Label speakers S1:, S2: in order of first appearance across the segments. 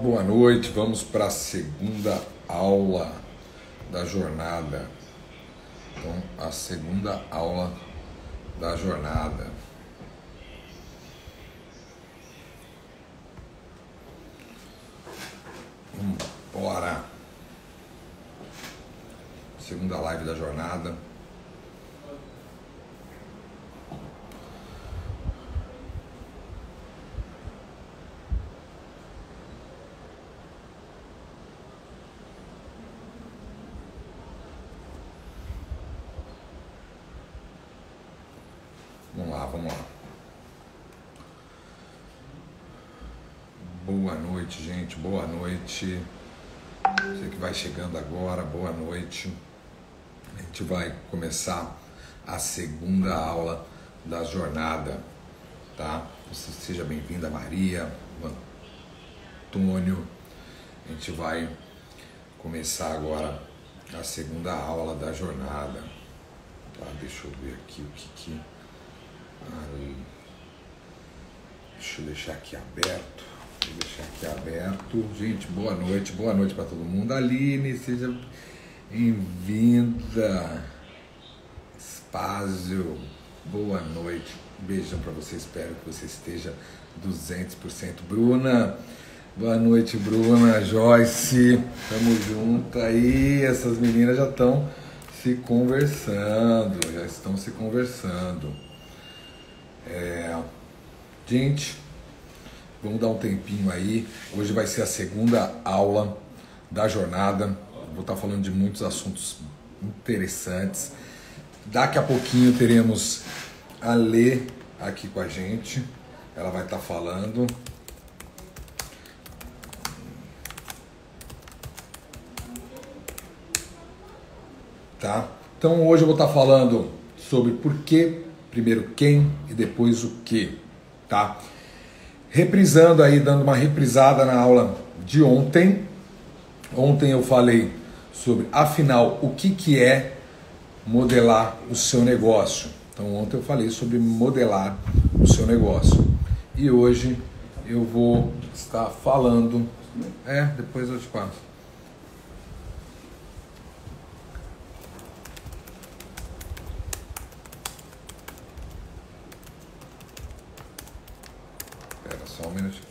S1: Boa noite, vamos para a segunda aula da jornada. Então, a segunda aula da jornada. Bora! Segunda live da jornada. Vamos lá. Boa noite, gente. Boa noite. Você que vai chegando agora, boa noite. A gente vai começar a segunda aula da jornada, tá? Seja bem-vinda, Maria, Antônio. A gente vai começar agora a segunda aula da jornada. Tá? Deixa eu ver aqui o que... Deixa eu deixar aqui aberto. Gente, boa noite para todo mundo. Aline, seja bem-vinda. Espásio, boa noite. Um beijão para você, espero que você esteja 200%. Bruna, boa noite, Bruna. Joyce, tamo junto aí. Essas meninas já estão se conversando. Gente, vamos dar um tempinho aí. Hoje vai ser a segunda aula da jornada. Vou estar falando de muitos assuntos interessantes. Daqui a pouquinho teremos a Lê aqui com a gente. Ela vai estar falando. Tá? Então hoje eu vou estar falando sobre por que, primeiro quem e depois o que, tá? Reprisando aí, dando uma reprisada na aula de ontem. Ontem eu falei sobre, afinal, o que é modelar o seu negócio. Então ontem eu falei sobre modelar o seu negócio. E hoje eu vou estar falando... depois eu te passo. Só um minutinho.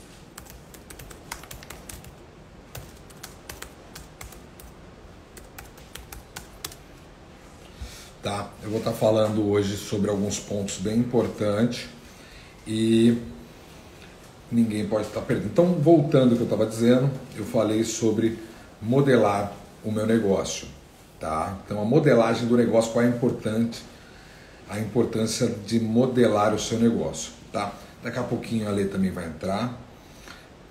S1: Tá, eu vou estar falando hoje sobre alguns pontos bem importantes e ninguém pode estar perdendo. Então, voltando ao que eu estava dizendo, eu falei sobre modelar o meu negócio, tá? Então, a modelagem do negócio, qual é a importância de modelar o seu negócio, tá? Daqui a pouquinho a Lê também vai entrar,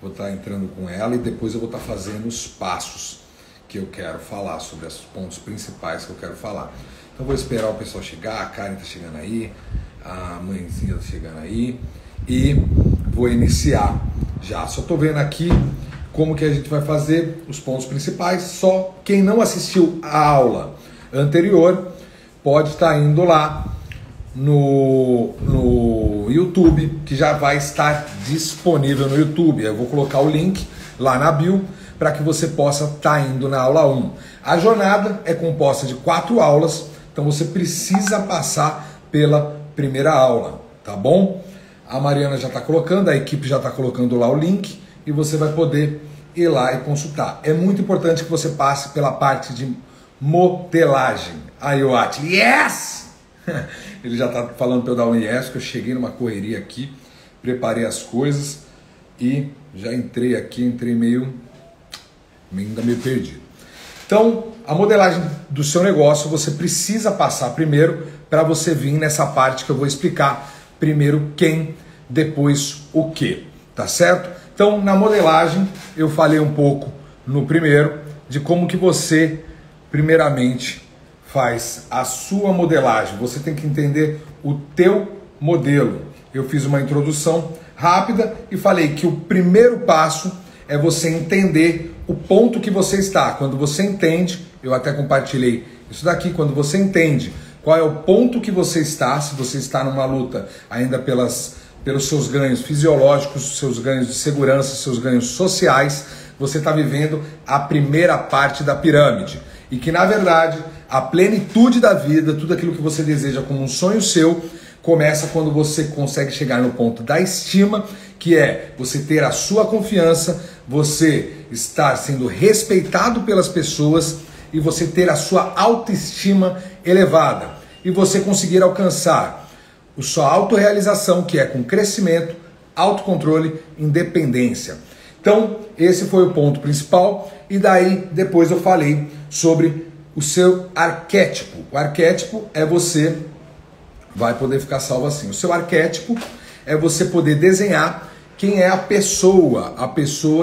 S1: vou estar entrando com ela e depois eu vou estar fazendo os passos que eu quero falar, sobre os pontos principais que eu quero falar. Então vou esperar o pessoal chegar, a Karen está chegando aí, a mãezinha está chegando aí e vou iniciar já. Só estou vendo aqui como que a gente vai fazer os pontos principais, só quem não assistiu a aula anterior pode estar indo lá no YouTube, que já vai estar disponível no YouTube. Eu vou colocar o link lá na bio para que você possa estar indo na aula 1. A jornada é composta de 4 aulas, então você precisa passar pela primeira aula, tá bom? A Mariana já está colocando, a equipe já está colocando lá o link e você vai poder ir lá e consultar. É muito importante que você passe pela parte de modelagem. Aí o Atli, yes! Ele já está falando para eu dar um yes, que eu cheguei numa correria aqui, preparei as coisas e já entrei aqui, ainda meio perdido. Então, a modelagem do seu negócio você precisa passar primeiro para você vir nessa parte que eu vou explicar. Primeiro quem, depois o que, tá certo? Então, na modelagem, eu falei um pouco no primeiro de como que você, primeiramente, faz a sua modelagem. Você tem que entender o teu modelo. Eu fiz uma introdução rápida e falei que o primeiro passo é você entender o ponto que você está. Quando você entende, eu até compartilhei isso daqui, quando você entende qual é o ponto que você está, se você está numa luta ainda pelos seus ganhos fisiológicos, seus ganhos de segurança, seus ganhos sociais, você está vivendo a primeira parte da pirâmide. E que, na verdade, a plenitude da vida, tudo aquilo que você deseja como um sonho seu, começa quando você consegue chegar no ponto da estima, que é você ter a sua confiança, você estar sendo respeitado pelas pessoas e você ter a sua autoestima elevada. E você conseguir alcançar a sua autorrealização, que é com crescimento, autocontrole, independência. Então, esse foi o ponto principal. E daí, depois eu falei sobre o seu arquétipo. O arquétipo é você... Vai poder ficar salvo assim. O seu arquétipo é você poder desenhar quem é a pessoa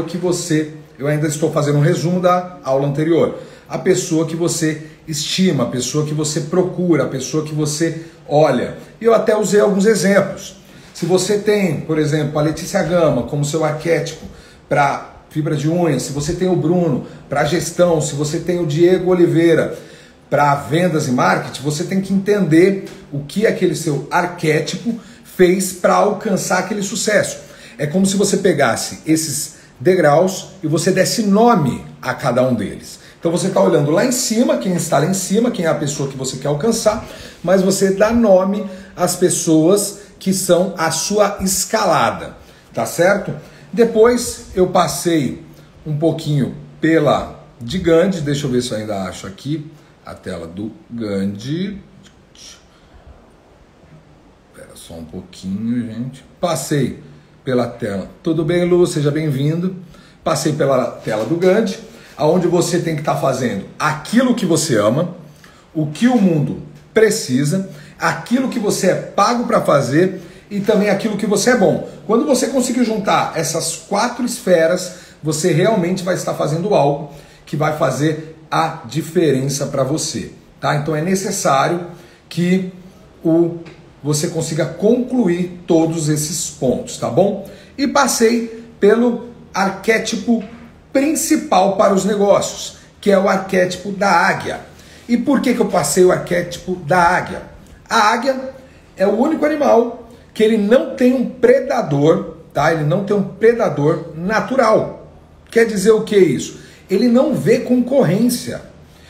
S1: que você... Eu ainda estou fazendo um resumo da aula anterior. A pessoa que você estima, a pessoa que você procura, a pessoa que você olha. E eu até usei alguns exemplos. Se você tem, por exemplo, a Letícia Gama como seu arquétipo para fibra de unha, se você tem o Bruno para gestão, se você tem o Diego Oliveira para vendas e marketing, você tem que entender o que aquele seu arquétipo fez para alcançar aquele sucesso. É como se você pegasse esses degraus e você desse nome a cada um deles. Então você está olhando lá em cima, quem está lá em cima, quem é a pessoa que você quer alcançar, mas você dá nome às pessoas que são a sua escalada, tá certo? Depois eu passei um pouquinho pela de Gandhi, deixa eu ver se eu ainda acho aqui a tela do Gandhi. Espera só um pouquinho, gente. Passei pela tela. Tudo bem, Lu? Seja bem-vindo. Passei pela tela do Gandhi, onde você tem que estar fazendo aquilo que você ama, o que o mundo precisa, aquilo que você é pago para fazer e também aquilo que você é bom. Quando você conseguir juntar essas 4 esferas, você realmente vai estar fazendo algo que vai fazer a diferença para você, tá? Então é necessário que você consiga concluir todos esses pontos, tá bom? E passei pelo arquétipo principal para os negócios, que é o arquétipo da águia. E por que eu passei o arquétipo da águia? A águia é o único animal que ele não tem um predador, tá? Ele não tem um predador natural. Quer dizer o que é isso? Ele não vê concorrência.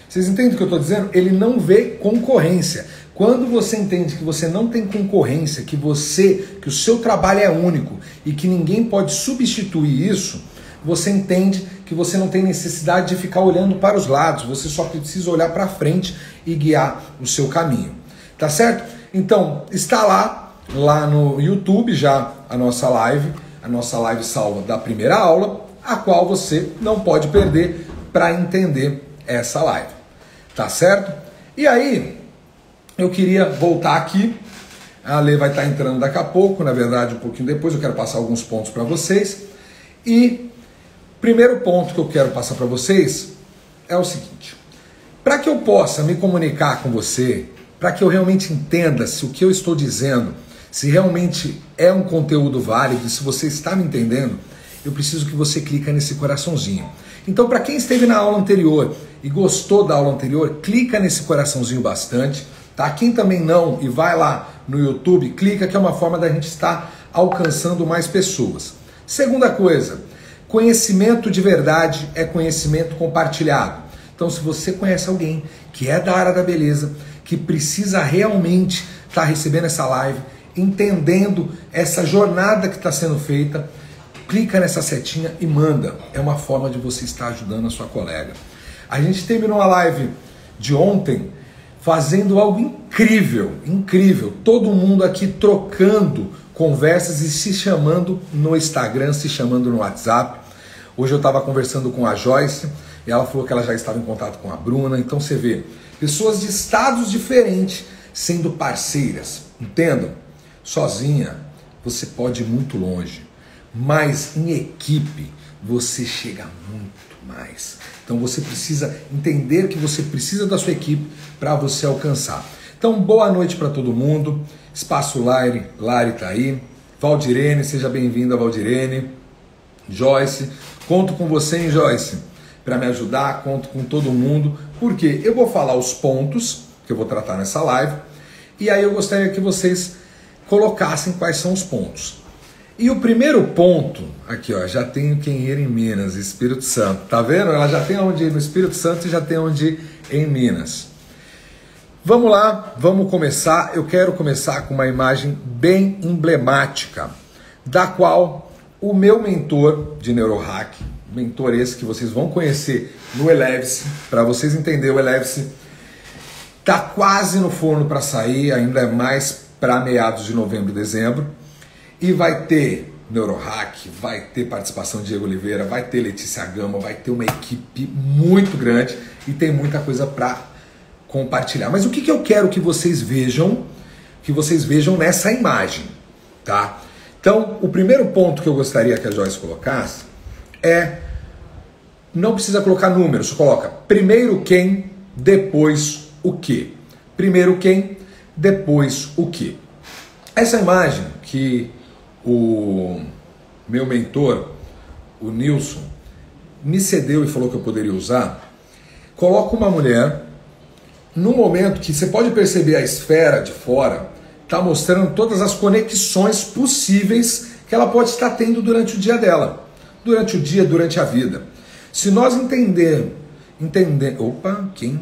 S1: Vocês entendem o que eu estou dizendo? Ele não vê concorrência. Quando você entende que você não tem concorrência, que o seu trabalho é único e que ninguém pode substituir isso, você entende que você não tem necessidade de ficar olhando para os lados, você só precisa olhar para frente e guiar o seu caminho. Tá certo? Então, está lá no YouTube já a nossa live salva da primeira aula, a qual você não pode perder para entender essa live. Tá certo? E aí, eu queria voltar aqui. A Lê vai estar entrando daqui a pouco, na verdade um pouquinho depois, eu quero passar alguns pontos para vocês. E primeiro ponto que eu quero passar para vocês é o seguinte: para que eu possa me comunicar com você, para que eu realmente entenda se o que eu estou dizendo, se realmente é um conteúdo válido, se você está me entendendo, eu preciso que você clique nesse coraçãozinho. Então, para quem esteve na aula anterior e gostou da aula anterior, clica nesse coraçãozinho bastante, tá? Quem também não e vai lá no YouTube, clica, que é uma forma da gente estar alcançando mais pessoas. Segunda coisa, conhecimento de verdade é conhecimento compartilhado. Então, se você conhece alguém que é da área da beleza, que precisa realmente estar recebendo essa live, entendendo essa jornada que está sendo feita, clica nessa setinha e manda. É uma forma de você estar ajudando a sua colega. A gente terminou a live de ontem fazendo algo incrível, incrível. Todo mundo aqui trocando conversas e se chamando no Instagram, se chamando no WhatsApp. Hoje eu estava conversando com a Joyce e ela falou que ela já estava em contato com a Bruna. Então você vê, pessoas de estados diferentes sendo parceiras. Entendam? Sozinha você pode ir muito longe, mas em equipe você chega muito mais. Então você precisa entender que você precisa da sua equipe para você alcançar. Então boa noite para todo mundo. Espaço Lari está aí. Valdirene, seja bem-vinda, Valdirene. Joyce, conto com você, hein, Joyce, para me ajudar, conto com todo mundo, porque eu vou falar os pontos que eu vou tratar nessa live, e aí eu gostaria que vocês colocassem quais são os pontos. E o primeiro ponto, aqui ó, já tenho quem ir em Minas, Espírito Santo. Tá vendo? Ela já tem onde ir no Espírito Santo e já tem onde ir em Minas. Vamos lá, vamos começar. Eu quero começar com uma imagem bem emblemática, da qual o meu mentor de neurohack, mentor esse que vocês vão conhecer no Eleve-se, para vocês entenderem, o Eleve-se tá quase no forno para sair, ainda é mais para meados de novembro, dezembro. E vai ter neurohack, vai ter participação de Diego Oliveira, vai ter Letícia Gama, vai ter uma equipe muito grande e tem muita coisa para compartilhar. Mas o que eu quero que vocês vejam nessa imagem, tá? Então, o primeiro ponto que eu gostaria que a Joyce colocasse é, não precisa colocar números, coloca primeiro quem, depois o que. Primeiro quem, depois o que. Essa imagem que o meu mentor, o Nilson, me cedeu e falou que eu poderia usar, coloca uma mulher num momento que você pode perceber a esfera de fora, está mostrando todas as conexões possíveis que ela pode estar tendo durante o dia dela, durante o dia, durante a vida. Se nós entender, opa, quem?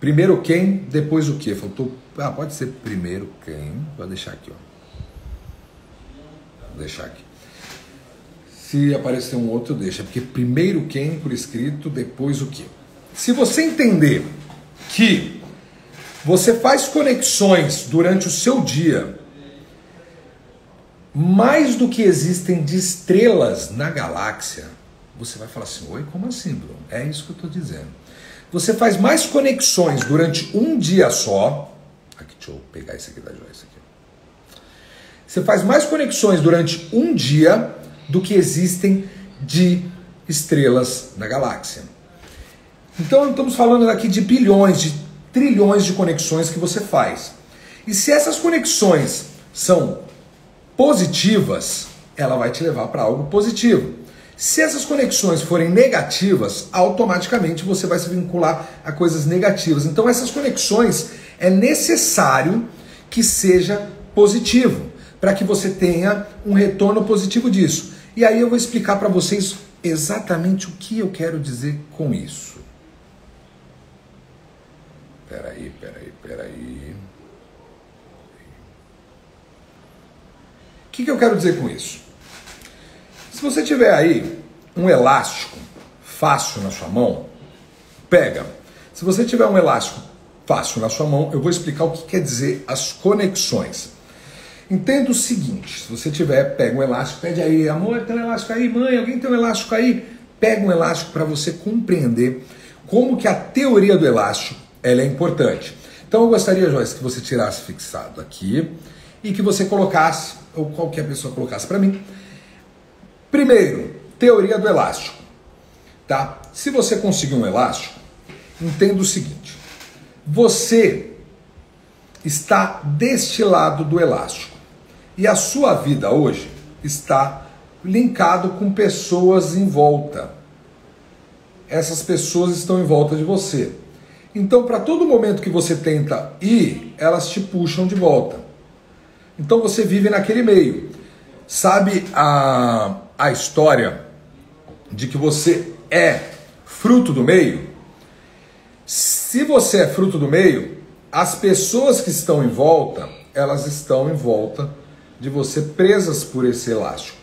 S1: Primeiro quem, depois o que? Faltou, pode ser primeiro quem, vou deixar aqui, ó. Vou deixar aqui. Se aparecer um outro, deixa, porque primeiro quem por escrito, depois o que. Se você entender que você faz conexões durante o seu dia, mais do que existem de estrelas na galáxia, você vai falar assim, oi, como assim, Bruno? É isso que eu estou dizendo. Você faz mais conexões durante um dia só. Aqui, deixa eu pegar esse aqui da Joyce aqui. Você faz mais conexões durante um dia do que existem de estrelas na galáxia. Então estamos falando aqui de bilhões, de trilhões de conexões que você faz. E se essas conexões são positivas, ela vai te levar para algo positivo. Se essas conexões forem negativas, automaticamente você vai se vincular a coisas negativas. Então essas conexões é necessário que seja positivo, para que você tenha um retorno positivo disso. E aí eu vou explicar para vocês exatamente o que eu quero dizer com isso. Peraí. O que eu quero dizer com isso? Se você tiver aí um elástico fácil na sua mão, pega. Se você tiver um elástico fácil na sua mão, eu vou explicar o que quer dizer as conexões. Entenda o seguinte, se você tiver, pega um elástico, pede aí, amor, tem um elástico aí, mãe, alguém tem um elástico aí? Pega um elástico para você compreender como que a teoria do elástico ela é importante. Então eu gostaria, Joyce, que você tirasse fixado aqui e que você colocasse, ou qualquer pessoa colocasse para mim, primeiro, teoria do elástico. Tá? Se você conseguir um elástico, entenda o seguinte, você está deste lado do elástico. E a sua vida hoje está linkado com pessoas em volta. Essas pessoas estão em volta de você. Então, para todo momento que você tenta ir, elas te puxam de volta. Então, você vive naquele meio. Sabe a história de que você é fruto do meio? Se você é fruto do meio, as pessoas que estão em volta, elas estão em volta de você, presas por esse elástico.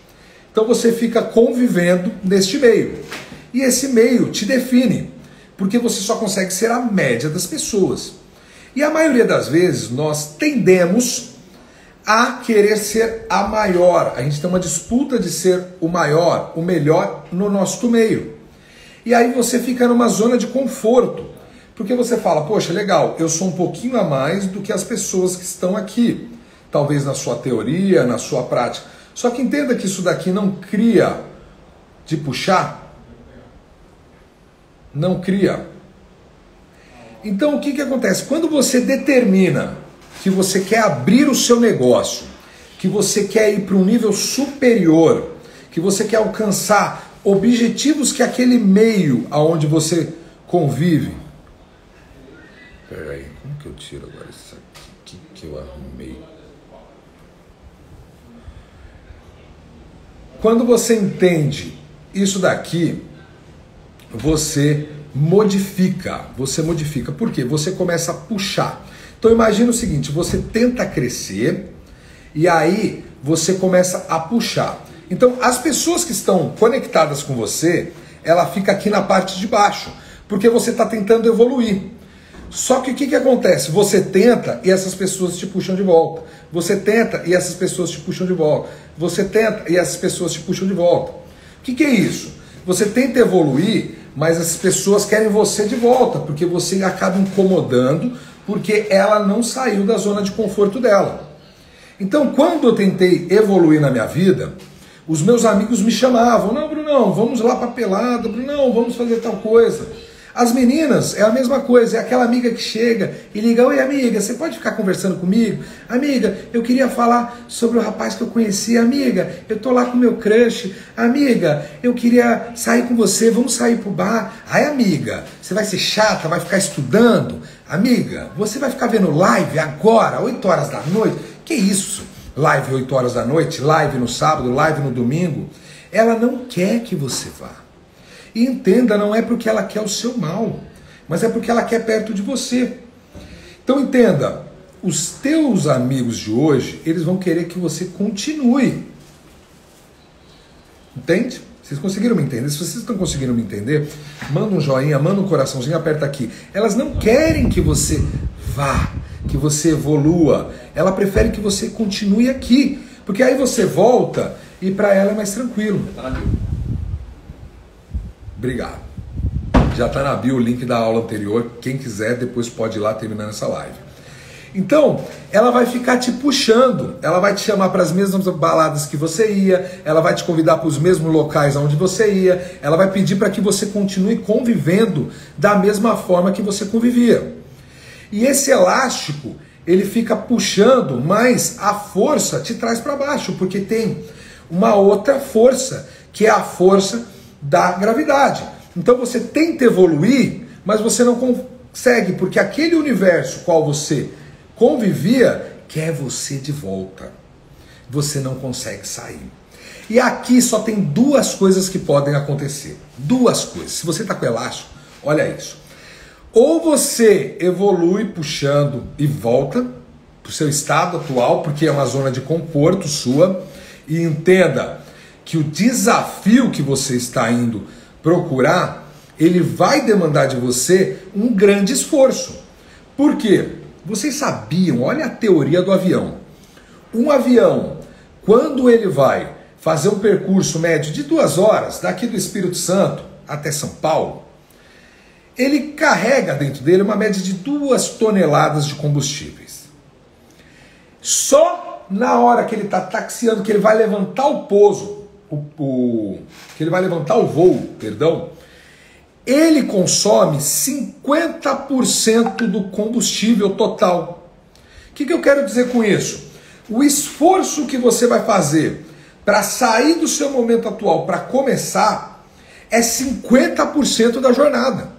S1: Então você fica convivendo neste meio. E esse meio te define, porque você só consegue ser a média das pessoas. E a maioria das vezes nós tendemos a querer ser a maior. A gente tem uma disputa de ser o maior, o melhor no nosso meio. E aí você fica numa zona de conforto, porque você fala, poxa, legal, eu sou um pouquinho a mais do que as pessoas que estão aqui. Talvez na sua teoria, na sua prática. Só que entenda que isso daqui não cria de puxar. Não cria. Então o que acontece? Quando você determina que você quer abrir o seu negócio, que você quer ir para um nível superior, que você quer alcançar objetivos que aquele meio aonde você convive. Peraí, como que eu tiro agora isso aqui que eu arrumei? quando você entende isso daqui, você modifica. Por quê? Você começa a puxar. Então imagina o seguinte, você tenta crescer e aí você começa a puxar. Então as pessoas que estão conectadas com você, ela fica aqui na parte de baixo, porque você está tentando evoluir. Só que o que acontece? Você tenta e essas pessoas te puxam de volta. Você tenta e essas pessoas te puxam de volta. Você tenta e essas pessoas te puxam de volta. O que é isso? Você tenta evoluir, mas as pessoas querem você de volta, porque você acaba incomodando, porque ela não saiu da zona de conforto dela. Então, quando eu tentei evoluir na minha vida, os meus amigos me chamavam, não, Brunão, vamos lá pra pelada, Brunão, vamos fazer tal coisa. As meninas, é a mesma coisa, é aquela amiga que chega e liga, oi amiga, você pode ficar conversando comigo? Amiga, eu queria falar sobre o rapaz que eu conheci, amiga, eu tô lá com meu crush, amiga, eu queria sair com você, vamos sair pro bar. Ai amiga, você vai ser chata, vai ficar estudando? Amiga, você vai ficar vendo live agora, 8 horas da noite? Que isso? Live 8 horas da noite, live no sábado, live no domingo? Ela não quer que você vá. E entenda, não é porque ela quer o seu mal, mas é porque ela quer perto de você. Então entenda, os teus amigos de hoje, eles vão querer que você continue. Entende? Vocês conseguiram me entender? Se vocês estão conseguindo me entender, manda um joinha, manda um coraçãozinho, aperta aqui. Elas não querem que você vá, que você evolua. Ela prefere que você continue aqui, porque aí você volta e para ela é mais tranquilo. Obrigado. Já está na bio o link da aula anterior. Quem quiser, depois pode ir lá terminando essa live. Então, ela vai ficar te puxando. Ela vai te chamar para as mesmas baladas que você ia. Ela vai te convidar para os mesmos locais onde você ia. Ela vai pedir para que você continue convivendo da mesma forma que você convivia. E esse elástico, ele fica puxando, mas a força te traz para baixo, porque tem uma outra força, que é a força da gravidade. Então você tenta evoluir, mas você não consegue, porque aquele universo qual você convivia quer você de volta. Você não consegue sair. E aqui só tem duas coisas que podem acontecer. Duas coisas. Se você está com elástico, olha isso. Ou você evolui puxando e volta para o seu estado atual, porque é uma zona de conforto sua, e entenda que o desafio que você está indo procurar, ele vai demandar de você um grande esforço. Por quê? Vocês sabiam, olha a teoria do avião. Um avião, quando ele vai fazer um percurso médio de 2 horas, daqui do Espírito Santo até São Paulo, ele carrega dentro dele uma média de 2 toneladas de combustíveis. Só na hora que ele está taxiando, que ele vai levantar o pouso, que ele vai levantar o voo, perdão, ele consome 50% do combustível total. O que eu quero dizer com isso? O esforço que você vai fazer para sair do seu momento atual, para começar, é 50% da jornada.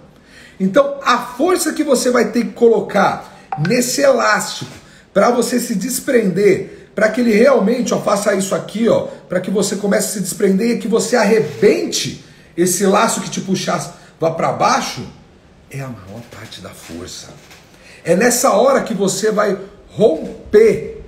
S1: Então, a força que você vai ter que colocar nesse elástico para você se desprender, para que ele realmente faça isso aqui, para que você comece a se desprender e que você arrebente esse laço que te puxar vá para baixo, é a maior parte da força. É nessa hora que você vai romper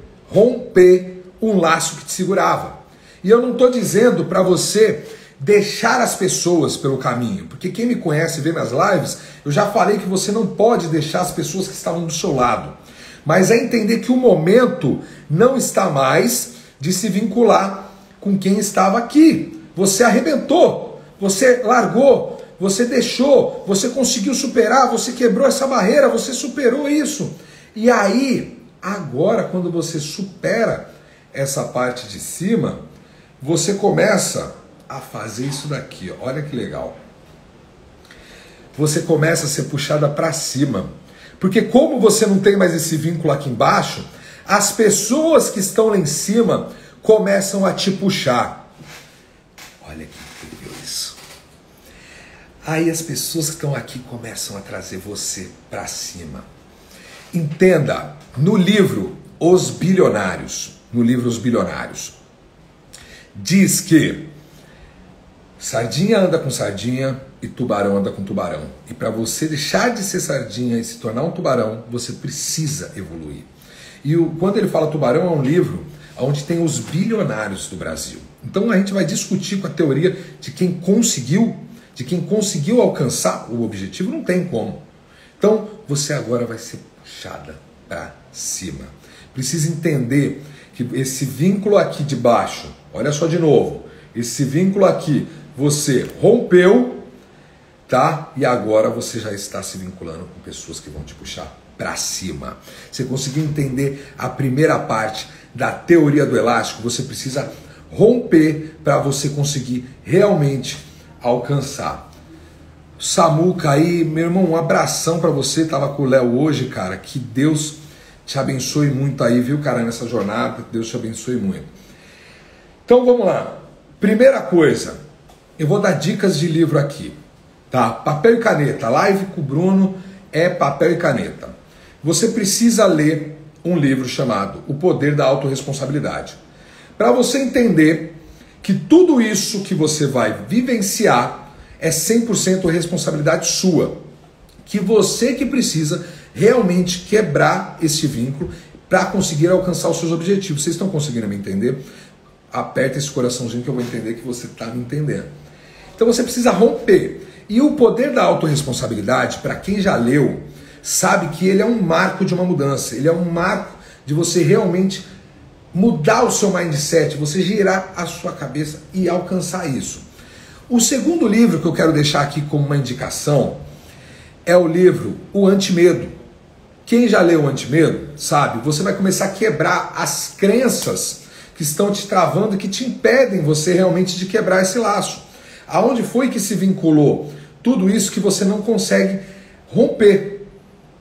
S1: um laço que te segurava. E eu não estou dizendo para você deixar as pessoas pelo caminho, porque quem me conhece e vê minhas lives, eu já falei que você não pode deixar as pessoas que estavam do seu lado. Mas é entender que o momento não está mais de se vincular com quem estava aqui. Você arrebentou, você largou, você deixou, você conseguiu superar, você quebrou essa barreira, você superou isso. E aí, agora, quando você supera essa parte de cima, você começa a fazer isso daqui. Olha que legal. Você começa a ser puxada para cima. Porque como você não tem mais esse vínculo aqui embaixo, as pessoas que estão lá em cima começam a te puxar. Olha que incrível isso. Aí as pessoas que estão aqui começam a trazer você para cima. Entenda, no livro Os Bilionários, diz que sardinha anda com sardinha e tubarão anda com tubarão. E para você deixar de ser sardinha e se tornar um tubarão, você precisa evoluir. E quando ele fala tubarão, é um livro onde tem os bilionários do Brasil. Então a gente vai discutir com a teoria de quem conseguiu alcançar o objetivo, não tem como. Então você agora vai ser puxada para cima. Precisa entender que esse vínculo aqui de baixo, olha só de novo, esse vínculo aqui você rompeu, tá? E agora você já está se vinculando com pessoas que vão te puxar para cima. Você conseguiu entender a primeira parte da teoria do elástico? Você precisa romper para você conseguir realmente alcançar. Samuca aí, meu irmão, um abração para você. Tava com o Léo hoje, cara. Que Deus te abençoe muito aí, viu, cara, nessa jornada. Que Deus te abençoe muito. Então vamos lá. Primeira coisa, eu vou dar dicas de livro aqui, tá? Papel e caneta. Live com o Bruno é papel e caneta. Você precisa ler um livro chamado O Poder da Autorresponsabilidade. Para você entender que tudo isso que você vai vivenciar é 100% responsabilidade sua. Que você que precisa realmente quebrar esse vínculo para conseguir alcançar os seus objetivos. Vocês estão conseguindo me entender? Aperta esse coraçãozinho que eu vou entender que você está me entendendo. Então você precisa romper. E o Poder da Autorresponsabilidade, para quem já leu, sabe que ele é um marco de uma mudança. Ele é um marco de você realmente mudar o seu mindset, você girar a sua cabeça e alcançar isso. O segundo livro que eu quero deixar aqui como uma indicação é o livro O Antimedo. Quem já leu O Antimedo sabe, você vai começar a quebrar as crenças que estão te travando, que te impedem você realmente de quebrar esse laço. Aonde foi que se vinculou tudo isso que você não consegue romper,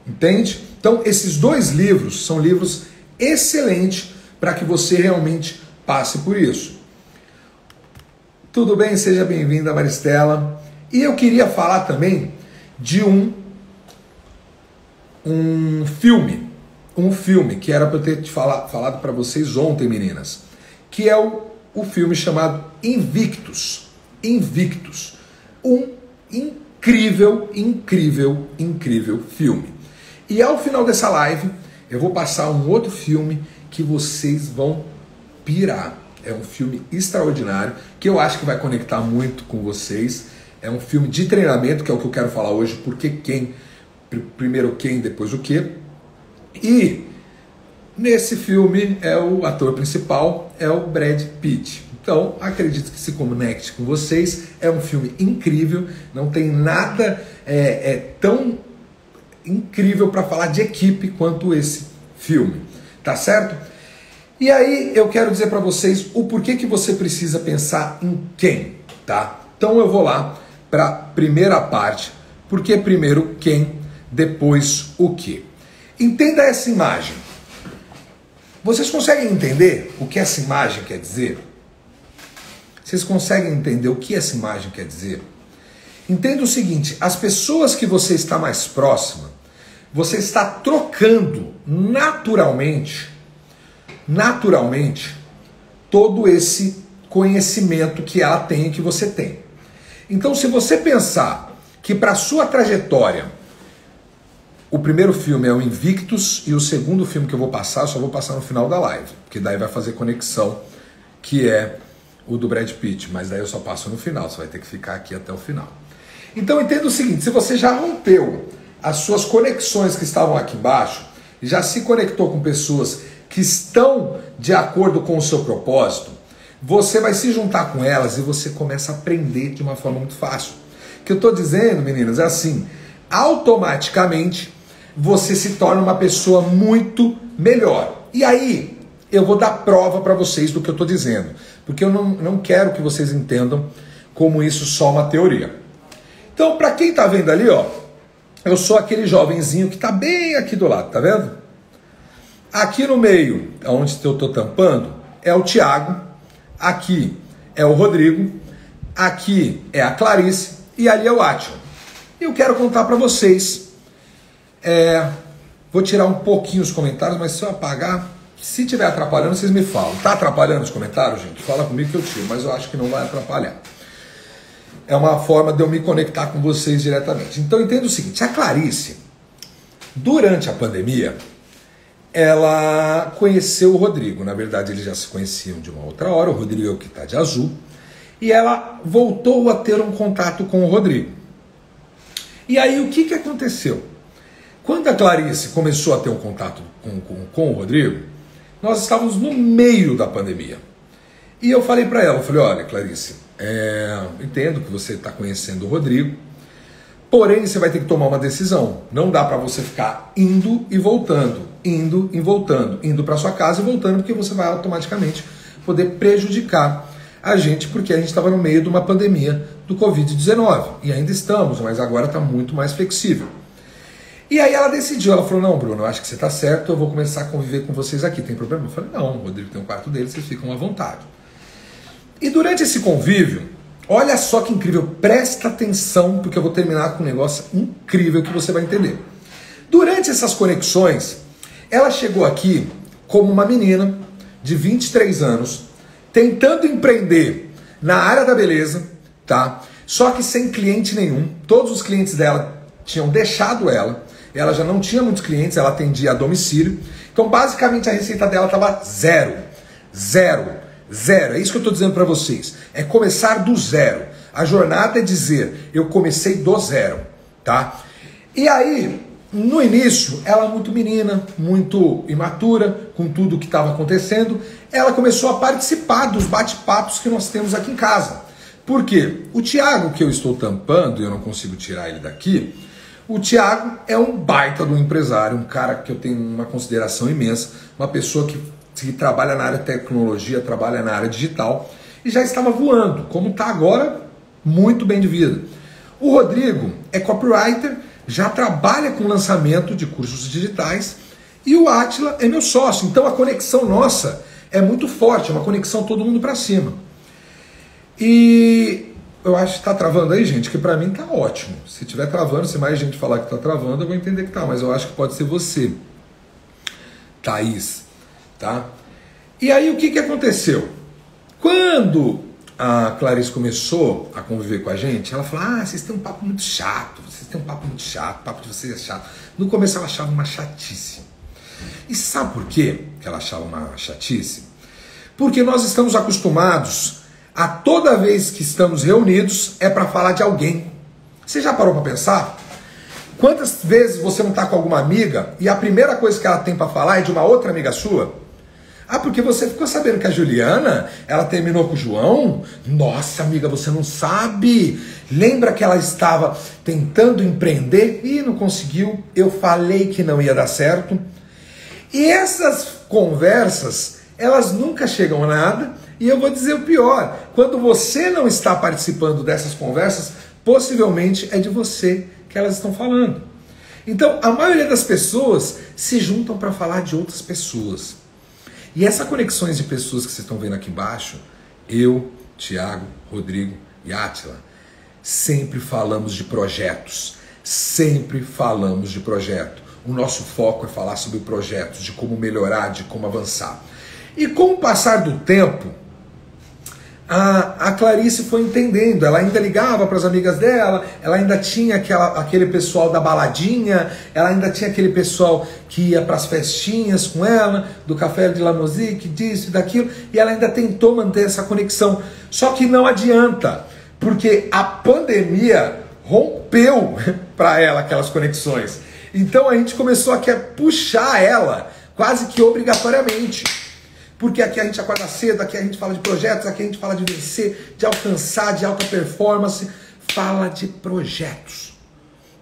S1: entende? Então esses dois livros são livros excelentes para que você realmente passe por isso. Tudo bem? Seja bem-vinda, Maristela. E eu queria falar também de um filme que era para eu ter falado para vocês ontem, meninas, que é o filme chamado Invictus. Invictus. Um incrível filme. E ao final dessa live, eu vou passar um outro filme que vocês vão pirar. É um filme extraordinário, que eu acho que vai conectar muito com vocês. É um filme de treinamento, que é o que eu quero falar hoje, porque primeiro quem, depois o quê. E nesse filme o ator principal é o Brad Pitt. Então acredito que se conecte com vocês. É um filme incrível, não tem nada tão incrível para falar de equipe quanto esse filme, tá certo? E aí eu quero dizer para vocês o porquê que você precisa pensar em quem, tá? Então eu vou lá para a primeira parte, porque primeiro quem, depois o que. Entenda essa imagem. Vocês conseguem entender o que essa imagem quer dizer? Vocês conseguem entender o que essa imagem quer dizer? Entenda o seguinte, as pessoas que você está mais próxima, você está trocando naturalmente todo esse conhecimento que ela tem e que você tem. Então, se você pensar que para a sua trajetória, o primeiro filme é o Invictus e o segundo filme que eu vou passar, eu só vou passar no final da live, porque daí vai fazer conexão, que é o do Brad Pitt, mas daí eu só passo no final, você vai ter que ficar aqui até o final. Então entenda o seguinte, se você já rompeu as suas conexões que estavam aqui embaixo, já se conectou com pessoas que estão de acordo com o seu propósito, você vai se juntar com elas e você começa a aprender de uma forma muito fácil. O que eu estou dizendo, meninas, é assim, automaticamente você se torna uma pessoa muito melhor. E aí, eu vou dar prova para vocês do que eu estou dizendo, porque eu não quero que vocês entendam como isso só uma teoria. Então, para quem está vendo ali, ó, eu sou aquele jovenzinho que está bem aqui do lado, tá vendo? Aqui no meio, onde eu estou tampando, é o Tiago, aqui é o Rodrigo, aqui é a Clarice e ali é o Atila. E eu quero contar para vocês, vou tirar um pouquinho os comentários, mas se eu apagar, Se estiver atrapalhando, vocês me falam. Tá atrapalhando os comentários, gente? Fala comigo que eu tiro, mas eu acho que não vai atrapalhar. É uma forma de eu me conectar com vocês diretamente. Então entenda o seguinte, a Clarice, durante a pandemia, ela conheceu o Rodrigo. Na verdade, eles já se conheciam de uma outra hora, o Rodrigo é o que está de azul, e ela voltou a ter um contato com o Rodrigo. E aí o que aconteceu? Quando a Clarice começou a ter um contato com o Rodrigo, nós estávamos no meio da pandemia. E eu falei para ela, eu falei, olha Clarice, entendo que você está conhecendo o Rodrigo, porém você vai ter que tomar uma decisão. Não dá para você ficar indo e voltando, indo para sua casa e voltando, porque você vai automaticamente poder prejudicar a gente, porque a gente estava no meio de uma pandemia do Covid-19. E ainda estamos, mas agora está muito mais flexível. E aí ela decidiu, ela falou, não Bruno, eu acho que você está certo, eu vou começar a conviver com vocês aqui, tem problema? Eu falei, não, o Rodrigo tem um quarto dele, vocês ficam à vontade. E durante esse convívio, olha só que incrível, presta atenção, porque eu vou terminar com um negócio incrível que você vai entender. Durante essas conexões, ela chegou aqui como uma menina de 23 anos, tentando empreender na área da beleza, tá? Só que sem cliente nenhum, todos os clientes dela tinham deixado ela já não tinha muitos clientes, ela atendia a domicílio, então basicamente a receita dela estava zero. É isso que eu estou dizendo para vocês, é começar do zero. A jornada é dizer, eu comecei do zero, tá? E aí, no início, ela muito menina, muito imatura, com tudo que estava acontecendo, ela começou a participar dos bate-papos que nós temos aqui em casa. Por quê? O Thiago, que eu estou tampando, e eu não consigo tirar ele daqui, o Thiago é um baita do empresário, um cara que eu tenho uma consideração imensa, uma pessoa que trabalha na área de tecnologia, trabalha na área digital, e já estava voando, como está agora, muito bem de vida. O Rodrigo é copywriter, já trabalha com lançamento de cursos digitais, e o Átila é meu sócio, então a conexão nossa é muito forte, é uma conexão todo mundo para cima. E eu acho que está travando aí, gente, que para mim está ótimo. Se estiver travando, se mais gente falar que está travando, eu vou entender que está, mas eu acho que pode ser você, Thaís, tá? E aí o que aconteceu? Quando a Clarice começou a conviver com a gente, ela falou, vocês têm um papo muito chato, o papo de vocês é chato. No começo ela achava uma chatice. E sabe por quê que ela achava uma chatice? Porque nós estamos acostumados a toda vez que estamos reunidos é para falar de alguém. Você já parou para pensar? Quantas vezes você não está com alguma amiga e a primeira coisa que ela tem para falar é de uma outra amiga sua? Porque você ficou sabendo que a Juliana, ela terminou com o João? Nossa, amiga, você não sabe. Lembra que ela estava tentando empreender e não conseguiu? Eu falei que não ia dar certo. E essas conversas, elas nunca chegam a nada. E eu vou dizer o pior, quando você não está participando dessas conversas, possivelmente é de você que elas estão falando. Então, a maioria das pessoas se juntam para falar de outras pessoas. E essas conexões de pessoas que vocês estão vendo aqui embaixo, eu, Thiago, Rodrigo e Átila, sempre falamos de projetos. Sempre falamos de projeto. O nosso foco é falar sobre projetos, de como melhorar, de como avançar. E com o passar do tempo, a Clarice foi entendendo, ela ainda ligava para as amigas dela, ela ainda tinha aquele pessoal da baladinha, ela ainda tinha aquele pessoal que ia para as festinhas com ela, do Café de la Musique, disso e daquilo, e ela ainda tentou manter essa conexão. Só que não adianta, porque a pandemia rompeu para ela aquelas conexões. Então a gente começou a puxar ela quase que obrigatoriamente. Porque aqui a gente acorda cedo, aqui a gente fala de projetos, aqui a gente fala de vencer, de alcançar, de alta performance. Fala de projetos.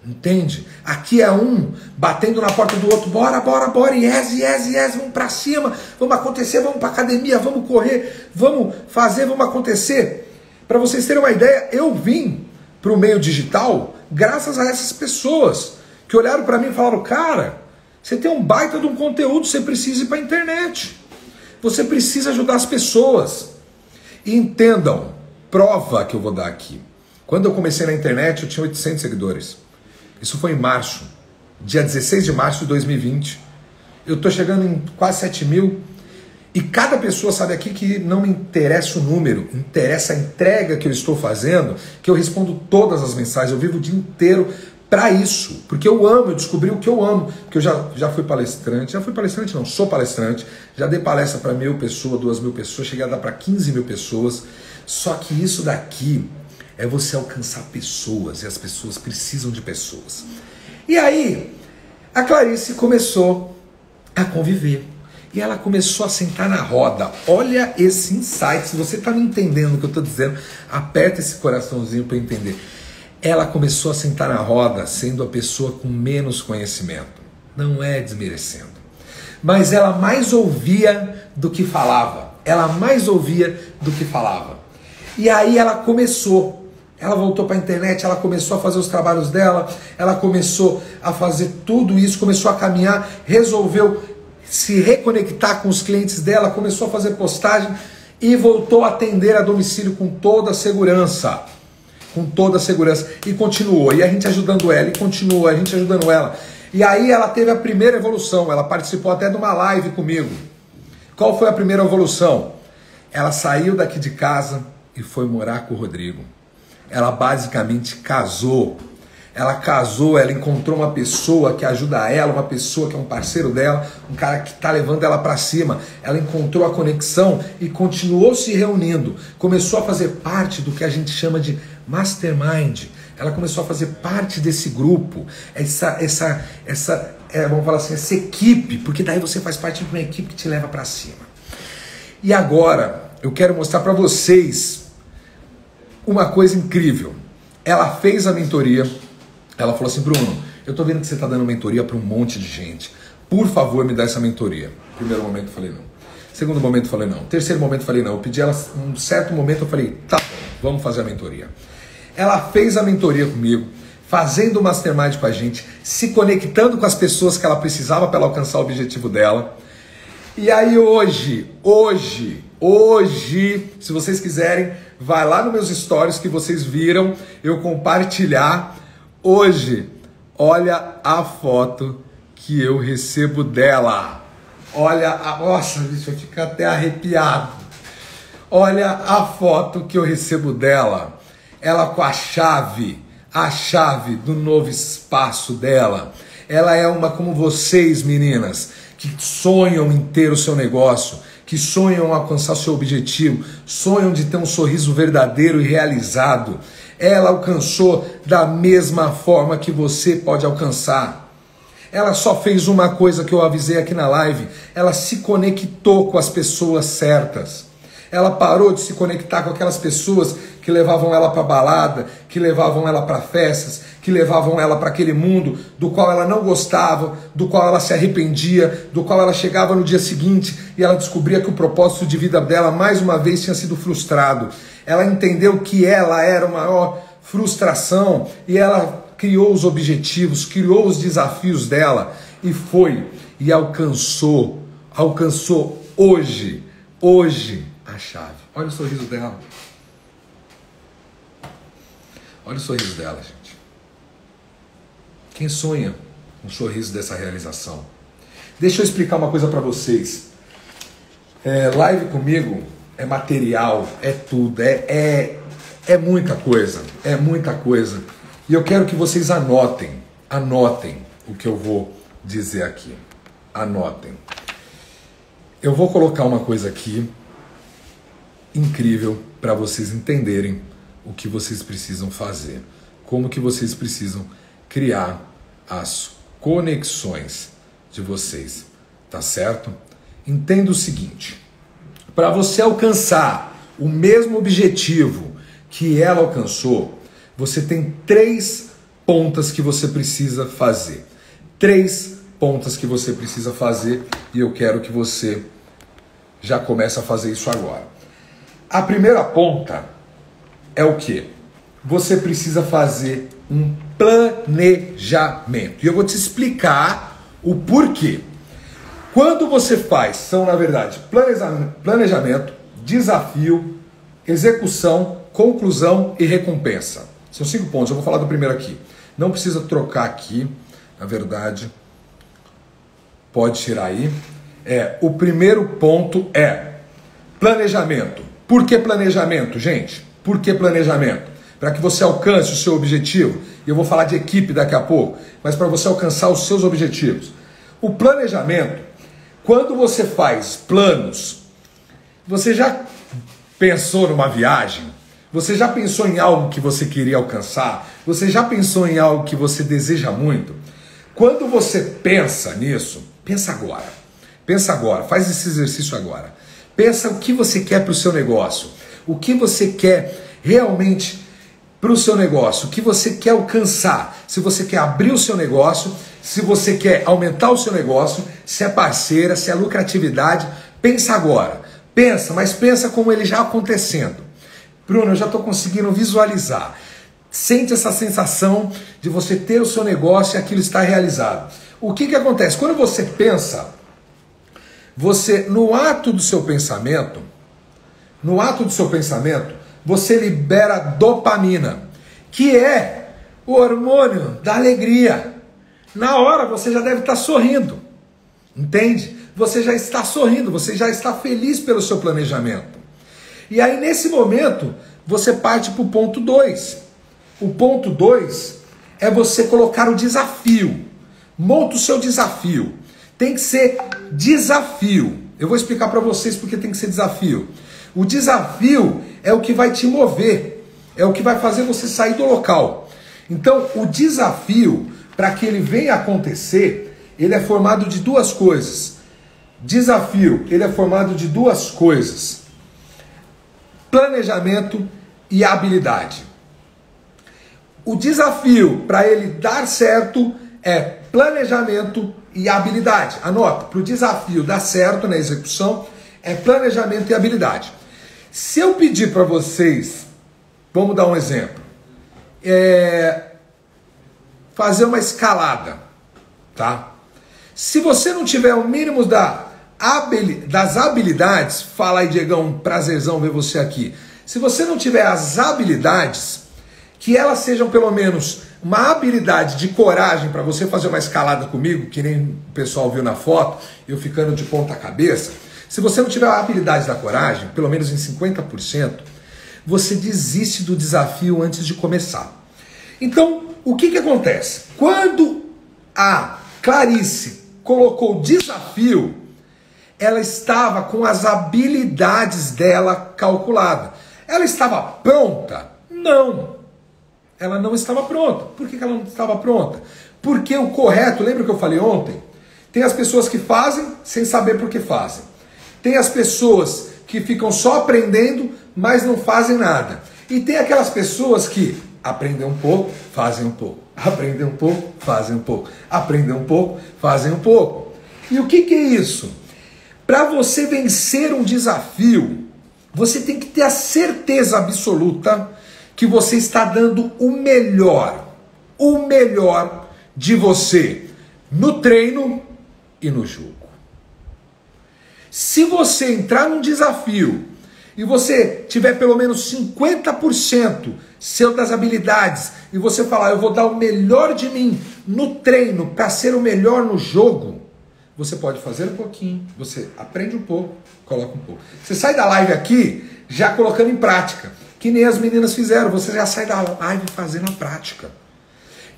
S1: Entende? Aqui é um batendo na porta do outro. Bora, yes, vamos pra cima, vamos acontecer, vamos pra academia, vamos correr, vamos fazer, vamos acontecer. Para vocês terem uma ideia, eu vim pro meio digital graças a essas pessoas que olharam para mim e falaram, cara, você tem um baita de um conteúdo, você precisa ir pra internet. Você precisa ajudar as pessoas. E entendam, prova que eu vou dar aqui. Quando eu comecei na internet, eu tinha 800 seguidores. Isso foi em março, dia 16 de março de 2020. Eu estou chegando em quase 7 mil. E cada pessoa sabe aqui que não me interessa o número, interessa a entrega que eu estou fazendo, que eu respondo todas as mensagens, eu vivo o dia inteiro para isso, porque eu amo, eu descobri o que eu amo, porque eu já fui palestrante, não, sou palestrante, já dei palestra para 1.000 pessoas, 2.000 pessoas, cheguei a dar para 15.000 pessoas, só que isso daqui é você alcançar pessoas, e as pessoas precisam de pessoas. E aí, a Clarice começou a conviver, e ela começou a sentar na roda. Olha esse insight, se você está me entendendo o que eu estou dizendo, aperta esse coraçãozinho para entender. Ela começou a sentar na roda sendo a pessoa com menos conhecimento. Não é desmerecendo. Mas ela mais ouvia do que falava. Ela mais ouvia do que falava. E aí ela começou. Ela voltou para a internet, ela começou a fazer os trabalhos dela, ela começou a fazer tudo isso, começou a caminhar, resolveu se reconectar com os clientes dela, começou a fazer postagem e voltou a atender a domicílio com toda a segurança. Com toda a segurança, e continuou, e a gente ajudando ela, e continuou, a gente ajudando ela, e aí ela teve a primeira evolução, ela participou até de uma live comigo. Qual foi a primeira evolução? Ela saiu daqui de casa e foi morar com o Rodrigo. Ela basicamente casou, ela encontrou uma pessoa que ajuda ela, uma pessoa que é um parceiro dela, um cara que está levando ela para cima. Ela encontrou a conexão e continuou se reunindo, começou a fazer parte do que a gente chama de mastermind. Ela começou a fazer parte desse grupo, vamos falar assim, essa equipe, porque daí você faz parte de uma equipe que te leva para cima. E agora eu quero mostrar para vocês uma coisa incrível. Ela fez a mentoria, ela falou assim: Bruno, eu tô vendo que você tá dando mentoria para um monte de gente, por favor me dá essa mentoria. Primeiro momento eu falei não, segundo momento eu falei não, terceiro momento eu falei não, eu pedi ela, um certo momento eu falei tá bom, vamos fazer a mentoria. Ela fez a mentoria comigo, fazendo o mastermind com a gente, se conectando com as pessoas que ela precisava para ela alcançar o objetivo dela. E aí hoje, se vocês quiserem, vai lá nos meus stories que vocês viram eu compartilhar. Hoje, olha a foto que eu recebo dela. Nossa, bicho, eu fico até arrepiado. Olha a foto que eu recebo dela. Ela com a chave do novo espaço dela. Ela é uma como vocês, meninas, que sonham em ter o seu negócio, que sonham em alcançar o seu objetivo, sonham de ter um sorriso verdadeiro e realizado. Ela alcançou da mesma forma que você pode alcançar. Ela só fez uma coisa que eu avisei aqui na live. Ela se conectou com as pessoas certas. Ela parou de se conectar com aquelas pessoas que levavam ela para balada, que levavam ela para festas, que levavam ela para aquele mundo do qual ela não gostava, do qual ela se arrependia, do qual ela chegava no dia seguinte e ela descobria que o propósito de vida dela mais uma vez tinha sido frustrado. Ela entendeu que ela era a maior frustração e ela criou os objetivos, criou os desafios dela e foi e alcançou hoje a chave. Olha o sorriso dela. Olha o sorriso dela, gente. Quem sonha um sorriso dessa realização? Deixa eu explicar uma coisa para vocês. Live comigo é material, é tudo, é muita coisa, é muita coisa. E eu quero que vocês anotem o que eu vou dizer aqui. Anotem. Eu vou colocar uma coisa aqui incrível para vocês entenderem o que vocês precisam fazer, como que vocês precisam criar as conexões de vocês, tá certo? Entenda o seguinte: para você alcançar o mesmo objetivo que ela alcançou, você tem 3 pontas que você precisa fazer. 3 pontas que você precisa fazer e eu quero que você já comece a fazer isso agora. A primeira ponta é o quê? Você precisa fazer um planejamento. E eu vou te explicar o porquê. Quando você faz, são na verdade planejamento, desafio, execução, conclusão e recompensa. São 5 pontos, eu vou falar do primeiro aqui. Não precisa trocar aqui, na verdade, pode tirar aí. O primeiro ponto é planejamento. Por que planejamento, gente? Por que planejamento? Para que você alcance o seu objetivo. Eu vou falar de equipe daqui a pouco, mas para você alcançar os seus objetivos. O planejamento, quando você faz planos, você já pensou numa viagem? Você já pensou em algo que você queria alcançar? Você já pensou em algo que você deseja muito? Quando você pensa nisso, pensa agora. Pensa agora, faz esse exercício agora. Pensa o que você quer para o seu negócio. O que você quer realmente para o seu negócio. O que você quer alcançar. Se você quer abrir o seu negócio, se você quer aumentar o seu negócio, se é parceira, se é lucratividade. Pensa agora. Pensa, mas pensa como ele já acontecendo. Bruno, eu já estou conseguindo visualizar. Sente essa sensação de você ter o seu negócio e aquilo está realizado. O que acontece? Quando você pensa, você, no ato do seu pensamento, você libera dopamina, que é o hormônio da alegria. Na hora você já deve estar sorrindo, entende? Você já está sorrindo, você já está feliz pelo seu planejamento. E aí nesse momento você parte para o ponto 2. O ponto 2 é você colocar o desafio. Monta o seu desafio. Tem que ser desafio. Eu vou explicar para vocês porque tem que ser desafio. O desafio é o que vai te mover. É o que vai fazer você sair do local. Então, o desafio, para que ele venha acontecer, ele é formado de duas coisas. Desafio, ele é formado de duas coisas. Planejamento e habilidade. O desafio para ele dar certo é planejamento e habilidade. Anota, para o desafio dar certo na execução é planejamento e habilidade. Se eu pedir para vocês, vamos dar um exemplo, fazer uma escalada, tá? Se você não tiver o mínimo das habilidades, fala aí, Diegão, prazerzão ver você aqui. Se você não tiver as habilidades, que elas sejam pelo menos uma habilidade de coragem para você fazer uma escalada comigo, que nem o pessoal viu na foto, eu ficando de ponta cabeça. Se você não tiver a habilidade da coragem, pelo menos em 50%, você desiste do desafio antes de começar. Então, o que acontece? Quando a Clarice colocou o desafio, ela estava com as habilidades dela calculadas. Ela estava pronta? Não. Ela não estava pronta. Por que ela não estava pronta? Porque o correto, lembra que eu falei ontem? Tem as pessoas que fazem sem saber por que fazem. Tem as pessoas que ficam só aprendendo, mas não fazem nada. E tem aquelas pessoas que aprendem um pouco, fazem um pouco. Aprendem um pouco, fazem um pouco. Aprendem um pouco, fazem um pouco. E o que é isso? Para você vencer um desafio, você tem que ter a certeza absoluta que você está dando o melhor de você no treino e no jogo. Se você entrar num desafio e você tiver pelo menos 50% seu das habilidades e você falar, eu vou dar o melhor de mim no treino para ser o melhor no jogo, você pode fazer um pouquinho, você aprende um pouco, coloca um pouco. Você sai da live aqui já colocando em prática, que nem as meninas fizeram, você já sai da live fazendo a prática.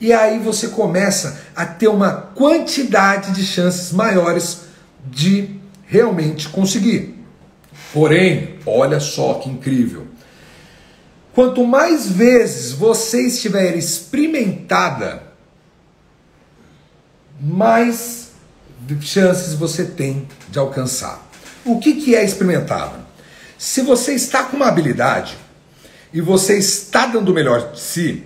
S1: E aí você começa a ter uma quantidade de chances maiores de realmente conseguir. Porém, olha só que incrível. Quanto mais vezes você estiver experimentada, mais chances você tem de alcançar. O que é experimentada? Se você está com uma habilidade e você está dando o melhor de si,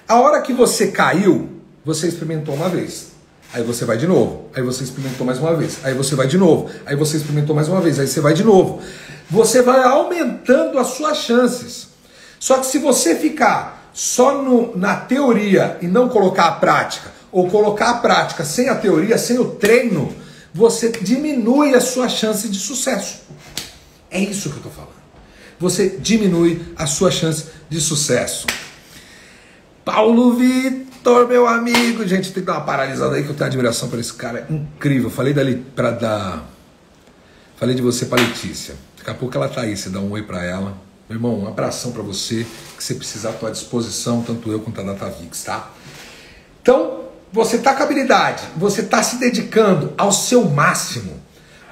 S1: a hora que você caiu, você experimentou uma vez. Aí você vai de novo. Aí você experimentou mais uma vez. Aí você vai de novo. Aí você experimentou mais uma vez. Aí você vai de novo. Você vai aumentando as suas chances. Só que se você ficar só na teoria e não colocar a prática, ou colocar a prática sem a teoria, sem o treino, você diminui a sua chance de sucesso. É isso que eu estou falando. Você diminui a sua chance de sucesso. Paulo Vitor, meu amigo. Gente, tem que dar uma paralisada aí que eu tenho admiração por esse cara. É incrível. Eu falei dali para dar Falei de você para Letícia. Daqui a pouco ela tá aí, você dá um oi para ela. Meu irmão, um abração para você, que você precisar, à tua disposição, tanto eu quanto a DataVix, tá? Então, você tá com habilidade, você tá se dedicando ao seu máximo.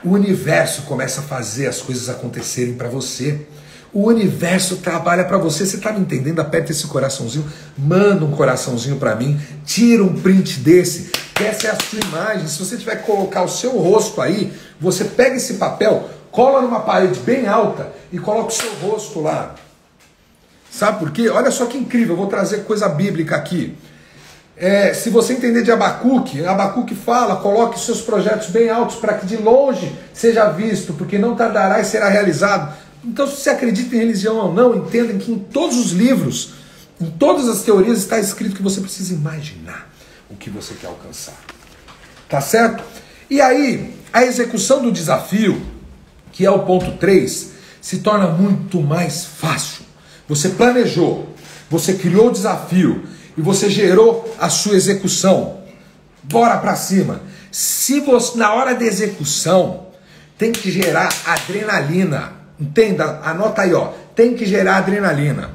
S1: O universo começa a fazer as coisas acontecerem para você. O universo trabalha para você. Você tá me entendendo? Aperta esse coraçãozinho, manda um coraçãozinho para mim, tira um print desse, que essa é a sua imagem. Se você tiver que colocar o seu rosto aí, você pega esse papel, cola numa parede bem alta e coloca o seu rosto lá. Sabe por quê? Olha só que incrível, eu vou trazer coisa bíblica aqui. Se você entender de Abacuque fala, coloque seus projetos bem altos para que de longe seja visto, porque não tardará e será realizado. Então, se você acredita em religião ou não, entendem que em todos os livros, em todas as teorias está escrito que você precisa imaginar o que você quer alcançar. Tá certo? E aí, a execução do desafio, que é o ponto 3, se torna muito mais fácil. Você planejou, você criou o desafio e você gerou a sua execução. Bora pra cima. Se você, na hora da execução, tem que gerar adrenalina. Entenda, anota aí, ó. Tem que gerar adrenalina.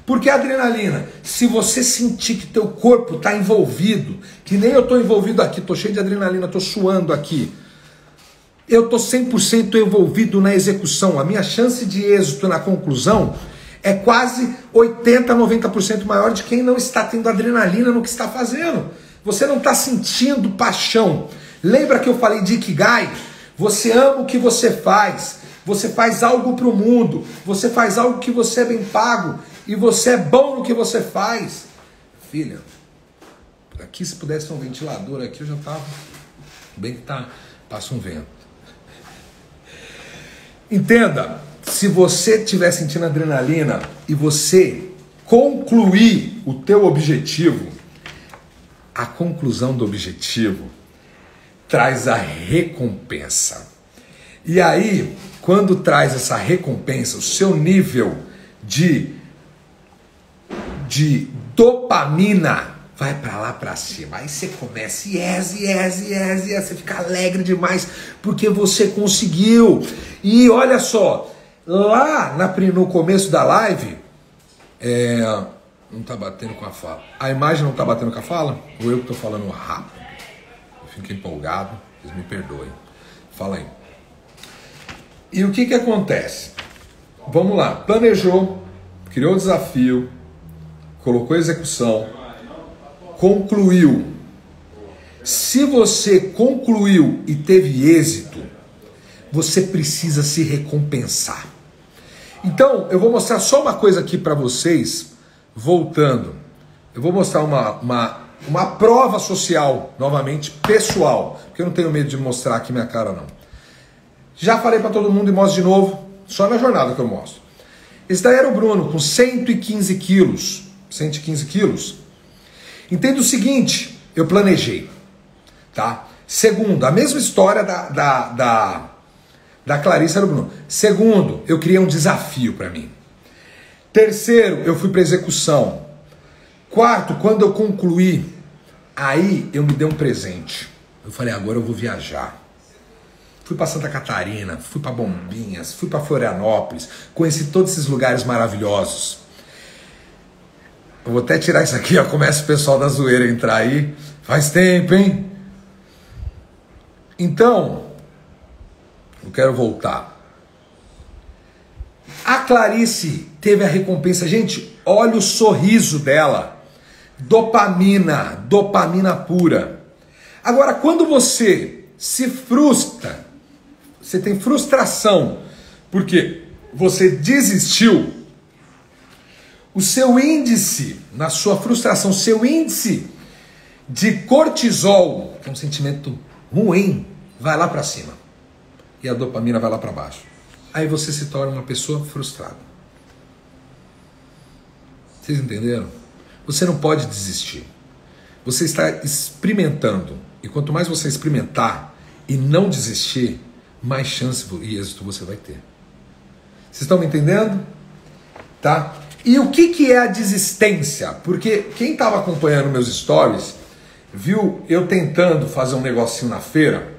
S1: Por que adrenalina? Se você sentir que teu corpo está envolvido, que nem eu estou envolvido aqui, estou cheio de adrenalina, estou suando aqui. Eu estou 100% envolvido na execução. A minha chance de êxito na conclusão é quase 80%, 90% maior de quem não está tendo adrenalina no que está fazendo. Você não está sentindo paixão. Lembra que eu falei de Ikigai? Você ama o que você faz algo para o mundo, você faz algo que você é bem pago, e você é bom no que você faz. Filha, aqui se pudesse ter um ventilador aqui, eu já estava, bem que passa um vento. Entenda, se você estiver sentindo adrenalina e você concluir o teu objetivo, a conclusão do objetivo traz a recompensa. E aí, quando traz essa recompensa, o seu nível de dopamina vai para lá para cima. Aí você começa, yes, você fica alegre demais porque você conseguiu. E olha só, lá no começo da live, não tá batendo com a fala. A imagem não tá batendo com a fala? Ou eu que tô falando rápido? Eu fico empolgado, vocês me perdoem. Fala aí. E o que acontece? Vamos lá, planejou, criou o desafio, colocou a execução, concluiu. Se você concluiu e teve êxito, você precisa se recompensar. Então, eu vou mostrar só uma coisa aqui para vocês, voltando. Eu vou mostrar uma prova social, novamente, pessoal, porque eu não tenho medo de mostrar aqui minha cara, não. Já falei para todo mundo e mostro de novo, só na jornada que eu mostro. Esse daí era o Bruno, com 115 quilos. 115 quilos. Entenda o seguinte, eu planejei, tá? Segundo, a mesma história da Clarissa era o Bruno. Segundo, eu criei um desafio para mim. Terceiro, eu fui para execução. Quarto, quando eu concluí, aí eu me dei um presente. Eu falei, agora eu vou viajar. Fui para Santa Catarina, fui para Bombinhas, fui para Florianópolis, conheci todos esses lugares maravilhosos. Eu vou até tirar isso aqui, ó, começa o pessoal da zoeira a entrar aí. Faz tempo, hein? Então, eu quero voltar. A Clarice teve a recompensa. Gente, olha o sorriso dela. Dopamina pura. Agora, quando você se frustra, você tem frustração, porque você desistiu, o seu índice, na sua frustração, seu índice de cortisol, que é um sentimento ruim, vai lá para cima. E a dopamina vai lá para baixo. Aí você se torna uma pessoa frustrada. Vocês entenderam? Você não pode desistir. Você está experimentando. E quanto mais você experimentar e não desistir, mais chance e êxito você vai ter. Vocês estão me entendendo? Tá? E o que é a desistência? Porque quem estava acompanhando meus stories viu eu tentando fazer um negocinho na feira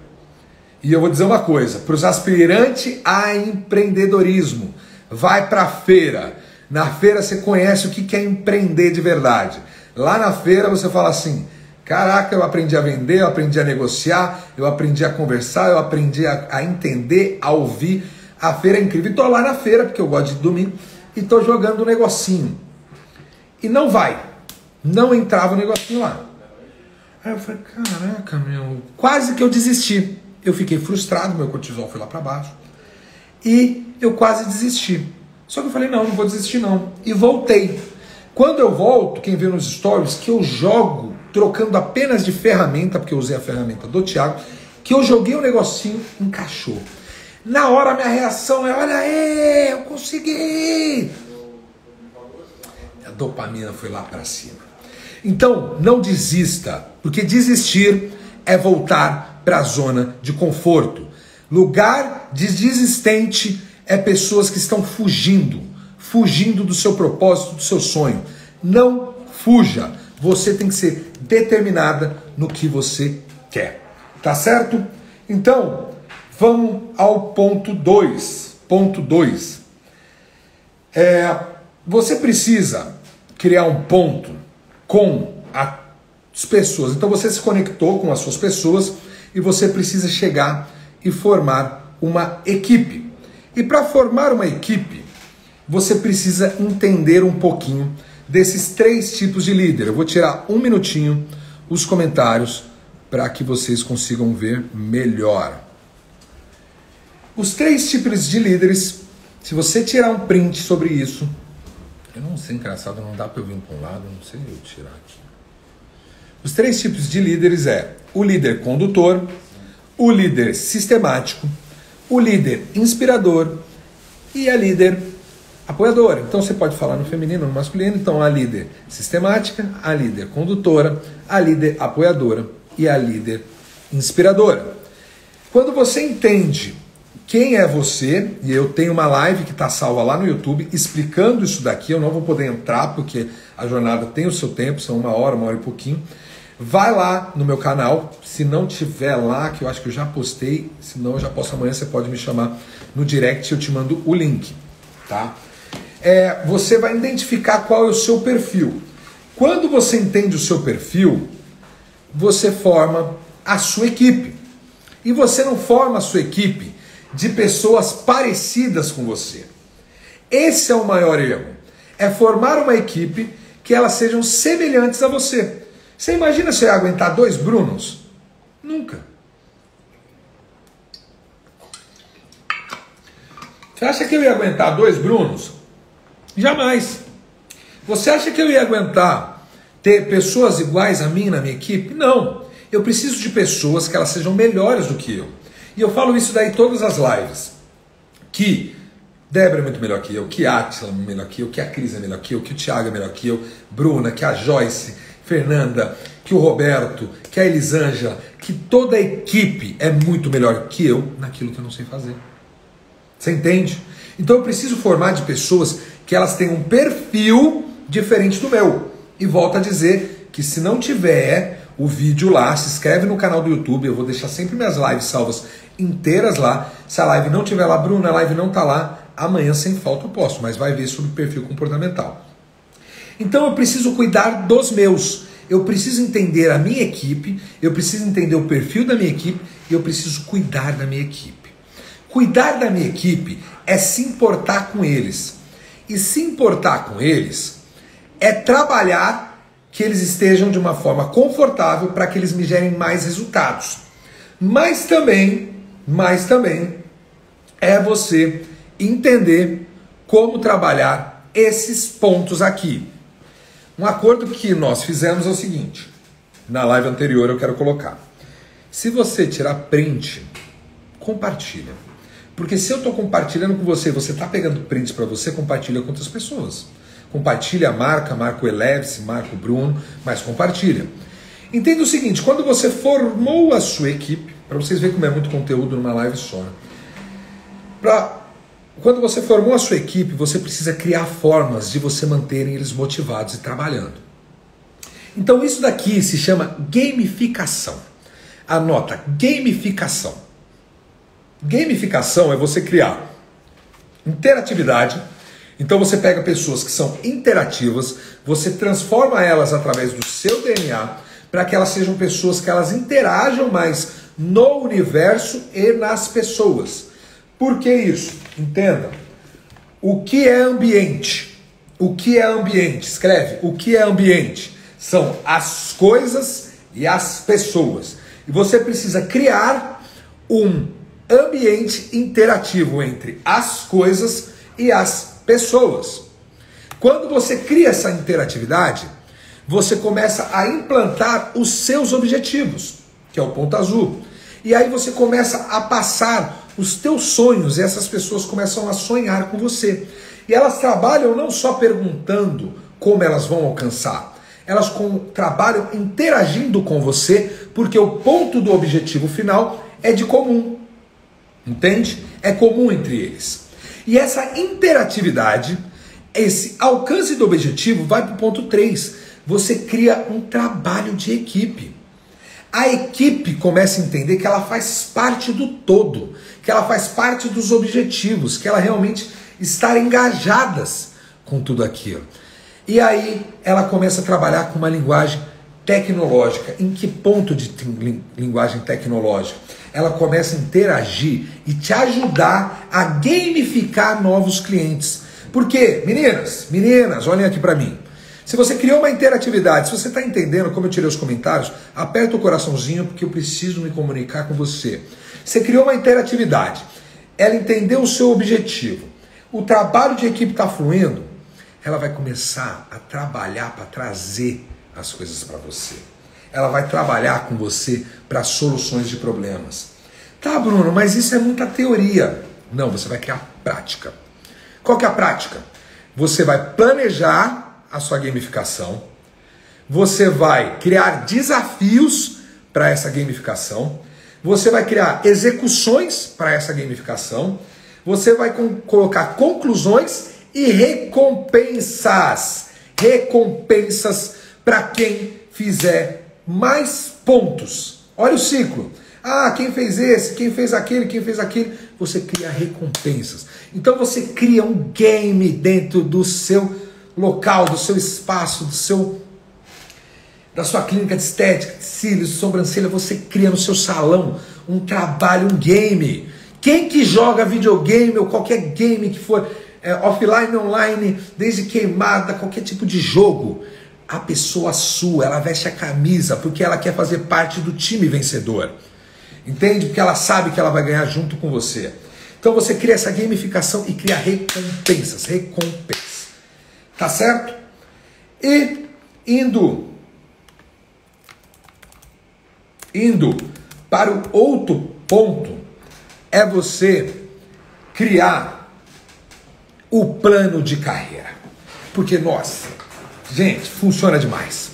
S1: E eu vou dizer uma coisa, para os aspirantes a empreendedorismo, vai para a feira. Na feira você conhece o que é empreender de verdade. Lá na feira você fala assim, caraca, eu aprendi a vender, eu aprendi a negociar, eu aprendi a conversar, eu aprendi a entender, a ouvir. A feira é incrível. Estou lá na feira, porque eu gosto de domingo, e estou jogando um negocinho. E não vai. Não entrava o negocinho lá. Aí eu falei, caraca, meu... Quase que eu desisti. Eu fiquei frustrado, meu cortisol foi lá para baixo. E eu quase desisti. Só que eu falei, não vou desistir não. E voltei. Quando eu volto, quem vê nos stories, que eu jogo, trocando apenas de ferramenta, porque eu usei a ferramenta do Thiago, que eu joguei o negocinho, encaixou. Na hora a minha reação é, olha aí, eu consegui. A dopamina foi lá para cima. Então, não desista, porque desistir é voltar para a zona de conforto. Lugar de desistente é pessoas que estão fugindo do seu propósito, do seu sonho. Não fuja, você tem que ser determinada no que você quer. Tá certo? Então, vamos ao ponto 2. Ponto 2. Você precisa criar um ponto com as pessoas. Então você se conectou com as suas pessoas e você precisa chegar e formar uma equipe. E para formar uma equipe, você precisa entender um pouquinho desses 3 tipos de líder. Eu vou tirar um minutinho os comentários para que vocês consigam ver melhor. Os 3 tipos de líderes, se você tirar um print sobre isso, eu não sei, engraçado, não dá para eu vir para um lado, não sei eu tirar aqui. Os 3 tipos de líderes é o líder condutor, o líder sistemático, o líder inspirador e a líder apoiadora. Então você pode falar no feminino, no masculino, então a líder sistemática, a líder condutora, a líder apoiadora e a líder inspiradora. Quando você entende quem é você, e eu tenho uma live que está salva lá no YouTube explicando isso daqui, eu não vou poder entrar porque a jornada tem o seu tempo, são 1 hora, 1 hora e pouquinho. Vai lá no meu canal, se não tiver lá, que eu acho que eu já postei, se não eu já posto amanhã, você pode me chamar no direct, eu te mando o link, tá? Você vai identificar qual é o seu perfil. Quando você entende o seu perfil, você forma a sua equipe. E você não forma a sua equipe de pessoas parecidas com você. Esse é o maior erro. É formar uma equipe que elas sejam semelhantes a você. Você imagina se eu ia aguentar 2 Brunos? Nunca. Você acha que eu ia aguentar 2 Brunos? Jamais. Você acha que eu ia aguentar ter pessoas iguais a mim na minha equipe? Não. Eu preciso de pessoas que elas sejam melhores do que eu. E eu falo isso daí todas as lives. Que Débora é muito melhor que eu, que a Atila é melhor que eu, que a Cris é melhor que eu, que o Thiago é melhor que eu, Bruna, que a Joyce, Fernanda, que o Roberto, que a Elisângela, que toda a equipe é muito melhor que eu naquilo que eu não sei fazer. Você entende? Então eu preciso formar de pessoas que elas tenham um perfil diferente do meu. E volto a dizer que se não tiver o vídeo lá, se inscreve no canal do YouTube, eu vou deixar sempre minhas lives salvas inteiras lá. Se a live não tiver lá, Bruna, a live não tá lá, amanhã sem falta eu posto, mas vai ver sobre perfil comportamental. Então eu preciso cuidar dos meus, eu preciso entender a minha equipe, eu preciso entender o perfil da minha equipe e eu preciso cuidar da minha equipe. Cuidar da minha equipe é se importar com eles. E se importar com eles é trabalhar que eles estejam de uma forma confortável para que eles me gerem mais resultados. Mas também é você entender como trabalhar esses pontos aqui. Um acordo que nós fizemos é o seguinte, na live anterior eu quero colocar. Se você tirar print, compartilha. Porque se eu estou compartilhando com você, você está pegando prints para você, compartilha com outras pessoas. Compartilha, marca o Eleve-se, marca o Bruno, mas compartilha. Entenda o seguinte, quando você formou a sua equipe, para vocês verem como é muito conteúdo numa live só, né? Quando você formou a sua equipe, você precisa criar formas de você manterem eles motivados e trabalhando. Então isso daqui se chama gamificação. Anota, gamificação. Gamificação é você criar interatividade. Então você pega pessoas que são interativas, você transforma elas através do seu DNA para que elas sejam pessoas que elas interajam mais no universo e nas pessoas. Por que isso? Entenda. O que é ambiente? O que é ambiente? Escreve. O que é ambiente? São as coisas e as pessoas. E você precisa criar um ambiente interativo entre as coisas e as pessoas. Quando você cria essa interatividade, você começa a implantar os seus objetivos, que é o ponto azul. E aí você começa a passar os teus sonhos e essas pessoas começam a sonhar com você. E elas trabalham não só perguntando como elas vão alcançar, elas trabalham interagindo com você, porque o ponto do objetivo final é de comum. Entende? É comum entre eles. E essa interatividade, esse alcance do objetivo vai para o ponto 3. Você cria um trabalho de equipe. A equipe começa a entender que ela faz parte do todo, que ela faz parte dos objetivos, que ela realmente está engajadas com tudo aquilo. E aí ela começa a trabalhar com uma linguagem tecnológica. Em que ponto de linguagem tecnológica? Ela começa a interagir e te ajudar a gamificar novos clientes. Porque, meninas, olhem aqui para mim. Se você criou uma interatividade, se você está entendendo como eu tirei os comentários, aperta o coraçãozinho porque eu preciso me comunicar com você. Você criou uma interatividade, ela entendeu o seu objetivo, o trabalho de equipe está fluindo, ela vai começar a trabalhar para trazer as coisas para você. Ela vai trabalhar com você para soluções de problemas. Tá, Bruno, mas isso é muita teoria. Não, você vai criar prática. Qual que é a prática? Você vai planejar a sua gamificação, você vai criar desafios para essa gamificação, você vai criar execuções para essa gamificação, você vai colocar conclusões e recompensas. Recompensas para quem fizer mais pontos. Olha o ciclo. Ah, quem fez esse, quem fez aquele, você cria recompensas. Então você cria um game dentro do seu local, do seu espaço, da sua clínica de estética, de cílios, de sobrancelha. Você cria no seu salão um trabalho, um game. Quem que joga videogame ou qualquer game que for, offline, online, desde queimada, qualquer tipo de jogo, a pessoa sua, ela veste a camisa porque ela quer fazer parte do time vencedor. Entende? Porque ela sabe que ela vai ganhar junto com você. Então você cria essa gamificação e cria recompensas. Tá certo? E indo para o outro ponto, é você criar o plano de carreira. Porque, nossa, gente, funciona demais.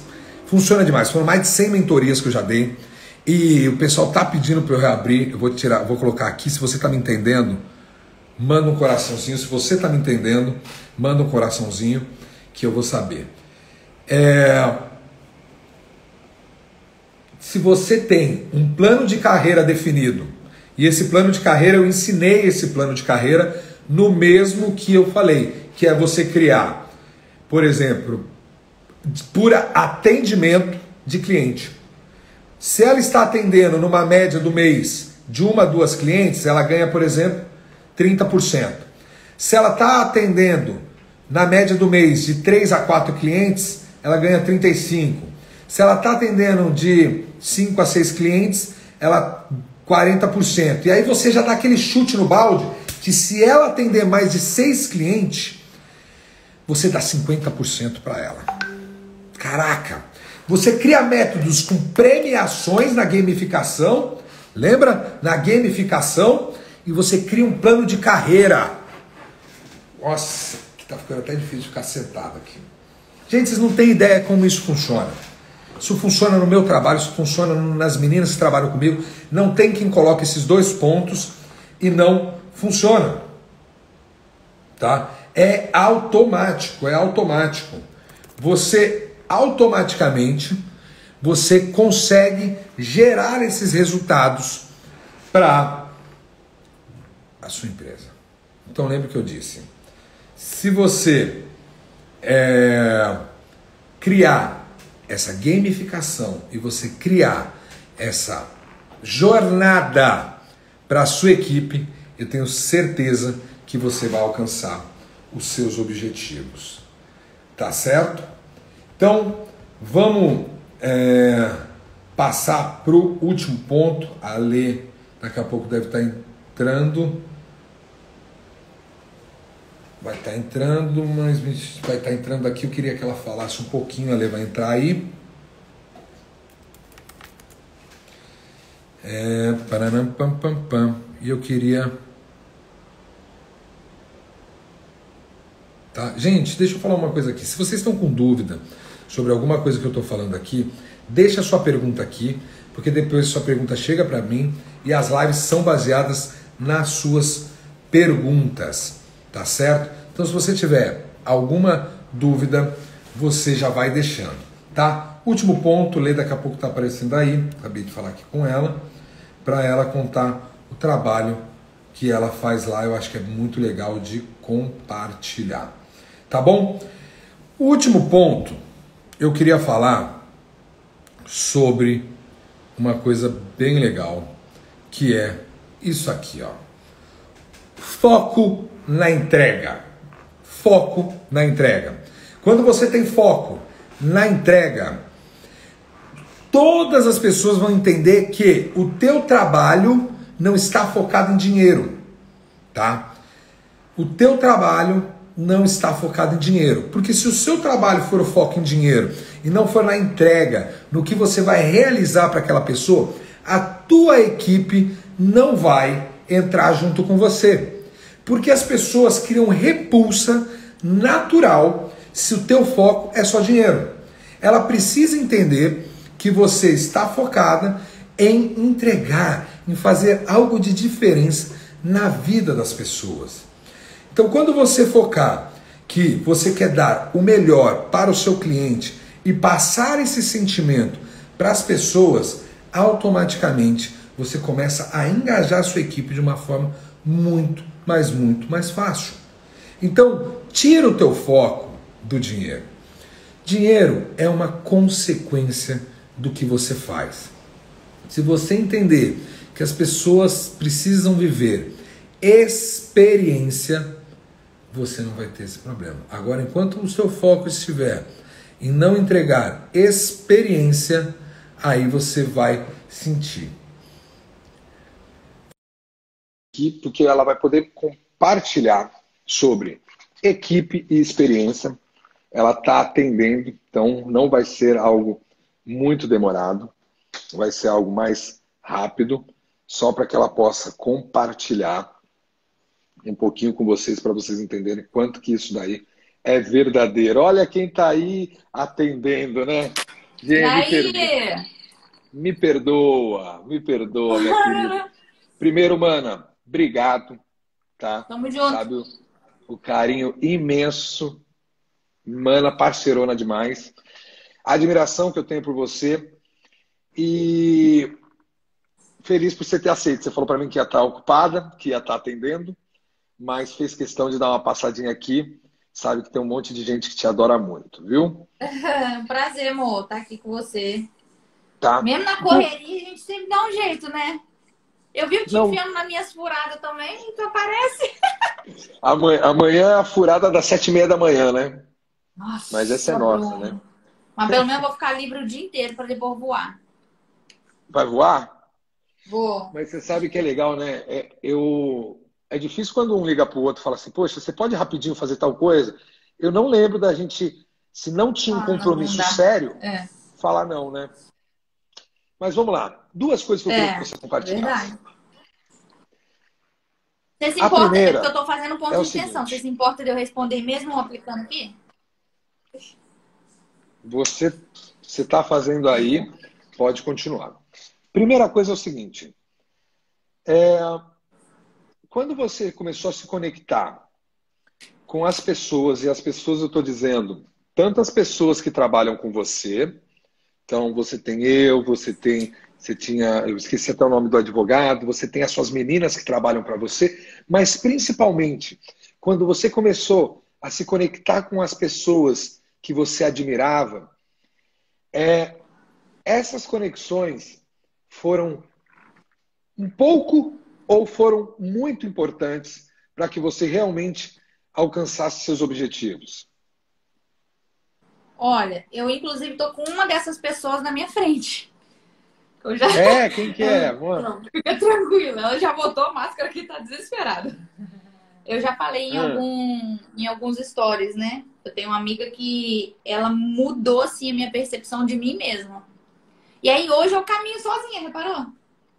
S1: Funciona demais. Foram mais de 100 mentorias que eu já dei. E o pessoal tá pedindo para eu reabrir. Eu vou colocar aqui. Se você tá me entendendo, manda um coraçãozinho. Se você tá me entendendo, manda um coraçãozinho que eu vou saber. Se você tem um plano de carreira definido, e esse plano de carreira, eu ensinei esse plano de carreira no mesmo que eu falei, que é você criar, por exemplo, por atendimento de cliente. Se ela está atendendo numa média do mês de 1 a 2 clientes, ela ganha, por exemplo, 30%. Se ela está atendendo na média do mês de 3 a 4 clientes, ela ganha 35%. Se ela está atendendo de 5 a 6 clientes, ela 40%. E aí você já dá aquele chute no balde, que se ela atender mais de 6 clientes, você dá 50% para ela. Caraca! Você cria métodos com premiações na gamificação, lembra? Na gamificação, e você cria um plano de carreira. Nossa, que tá ficando até difícil de ficar sentado aqui. Gente, vocês não têm ideia como isso funciona. Isso funciona no meu trabalho, isso funciona nas meninas que trabalham comigo. Não tem quem coloque esses 2 pontos e não funciona. Tá? É automático. Você automaticamente consegue gerar esses resultados para a sua empresa. Então lembre que eu disse, se você criar essa gamificação e você criar essa jornada para a sua equipe, eu tenho certeza que você vai alcançar os seus objetivos. Tá certo? Então, vamos passar para o último ponto. A Lê daqui a pouco deve estar entrando. Vai estar entrando, mas vai estar entrando aqui. Eu queria que ela falasse um pouquinho. A Lê vai entrar aí. Pararam, pam, pam, pam. E eu queria... Tá? Gente, deixa eu falar uma coisa aqui. Se vocês estão com dúvida sobre alguma coisa que eu estou falando aqui, deixa a sua pergunta aqui, porque depois sua pergunta chega para mim e as lives são baseadas nas suas perguntas, tá certo? Então, se você tiver alguma dúvida, você já vai deixando, tá? Último ponto, Lê daqui a pouco está aparecendo aí, acabei de falar aqui com ela, para ela contar o trabalho que ela faz lá. Eu acho que é muito legal de compartilhar. Tá bom? O último ponto, eu queria falar sobre uma coisa bem legal, que é isso aqui, ó. Foco na entrega. Foco na entrega. Quando você tem foco na entrega, todas as pessoas vão entender que o teu trabalho não está focado em dinheiro, tá? O teu trabalho não está focado em dinheiro. Porque se o seu trabalho for o foco em dinheiro e não for na entrega, no que você vai realizar para aquela pessoa, a tua equipe não vai entrar junto com você. Porque as pessoas criam repulsa natural se o teu foco é só dinheiro. Ela precisa entender que você está focada em entregar, em fazer algo de diferença na vida das pessoas. Então, quando você focar que você quer dar o melhor para o seu cliente e passar esse sentimento para as pessoas, automaticamente você começa a engajar a sua equipe de uma forma muito mais fácil. Então, tira o teu foco do dinheiro. Dinheiro é uma consequência do que você faz. Se você entender que as pessoas precisam viver experiência, você não vai ter esse problema. Agora, enquanto o seu foco estiver em não entregar experiência, aí você vai sentir. Porque ela vai poder compartilhar sobre equipe e experiência. Ela está atendendo, então não vai ser algo muito demorado, vai ser algo mais rápido, só para que ela possa compartilhar um pouquinho com vocês, para vocês entenderem quanto que isso daí é verdadeiro. Olha quem está aí atendendo, né? Gente, me perdoa, minha querida. Primeiro, mana, obrigado, tá?
S2: Tamo junto.
S1: Sabe o carinho imenso, mana, parceirona demais. A admiração que eu tenho por você e feliz por você ter aceito. Você falou para mim que ia estar ocupada, que ia estar atendendo, mas fez questão de dar uma passadinha aqui. Sabe que tem um monte de gente que te adora muito, viu?
S2: Prazer, amor, estar aqui com você.
S1: Tá.
S2: Mesmo na correria, a gente sempre dá um jeito, né? Eu vi o te enfiando nas minhas furadas também, então aparece.
S1: Amanhã é a furada das 7h30 da manhã, né?
S2: Nossa,
S1: mas essa é nossa, né?
S2: Mas pelo menos eu vou ficar livre o dia inteiro para depois voar.
S1: Vai voar?
S2: Vou.
S1: Mas você sabe que é legal, né? É difícil quando um liga pro outro e fala assim, poxa, você pode rapidinho fazer tal coisa? Eu não lembro da gente, se não tinha um compromisso sério, falar não, né? Mas vamos lá. 2 coisas que eu queria que você compartilhasse.
S2: Verdade. Você se importa?
S1: Primeira,
S2: porque eu tô fazendo ponto de intenção. Você se importa de eu responder mesmo aplicando aqui?
S1: Você está fazendo aí, pode continuar. Primeira coisa é o seguinte. Quando você começou a se conectar com as pessoas, e as pessoas eu estou dizendo, tantas pessoas que trabalham com você, então você tem você tem você tinha, eu esqueci até o nome do advogado, você tem as suas meninas que trabalham para você, mas principalmente, quando você começou a se conectar com as pessoas que você admirava, essas conexões foram um pouco ou foram muito importantes para que você realmente alcançasse seus objetivos?
S2: Olha, eu inclusive tô com uma dessas pessoas na minha frente. Eu já...
S1: Quem que é, mano?
S2: Não, fica tranquila, ela já botou a máscara que tá desesperada. Eu já falei em alguns stories, né? Eu tenho uma amiga que ela mudou, assim, a minha percepção de mim mesma. E aí hoje eu caminho sozinha, reparou?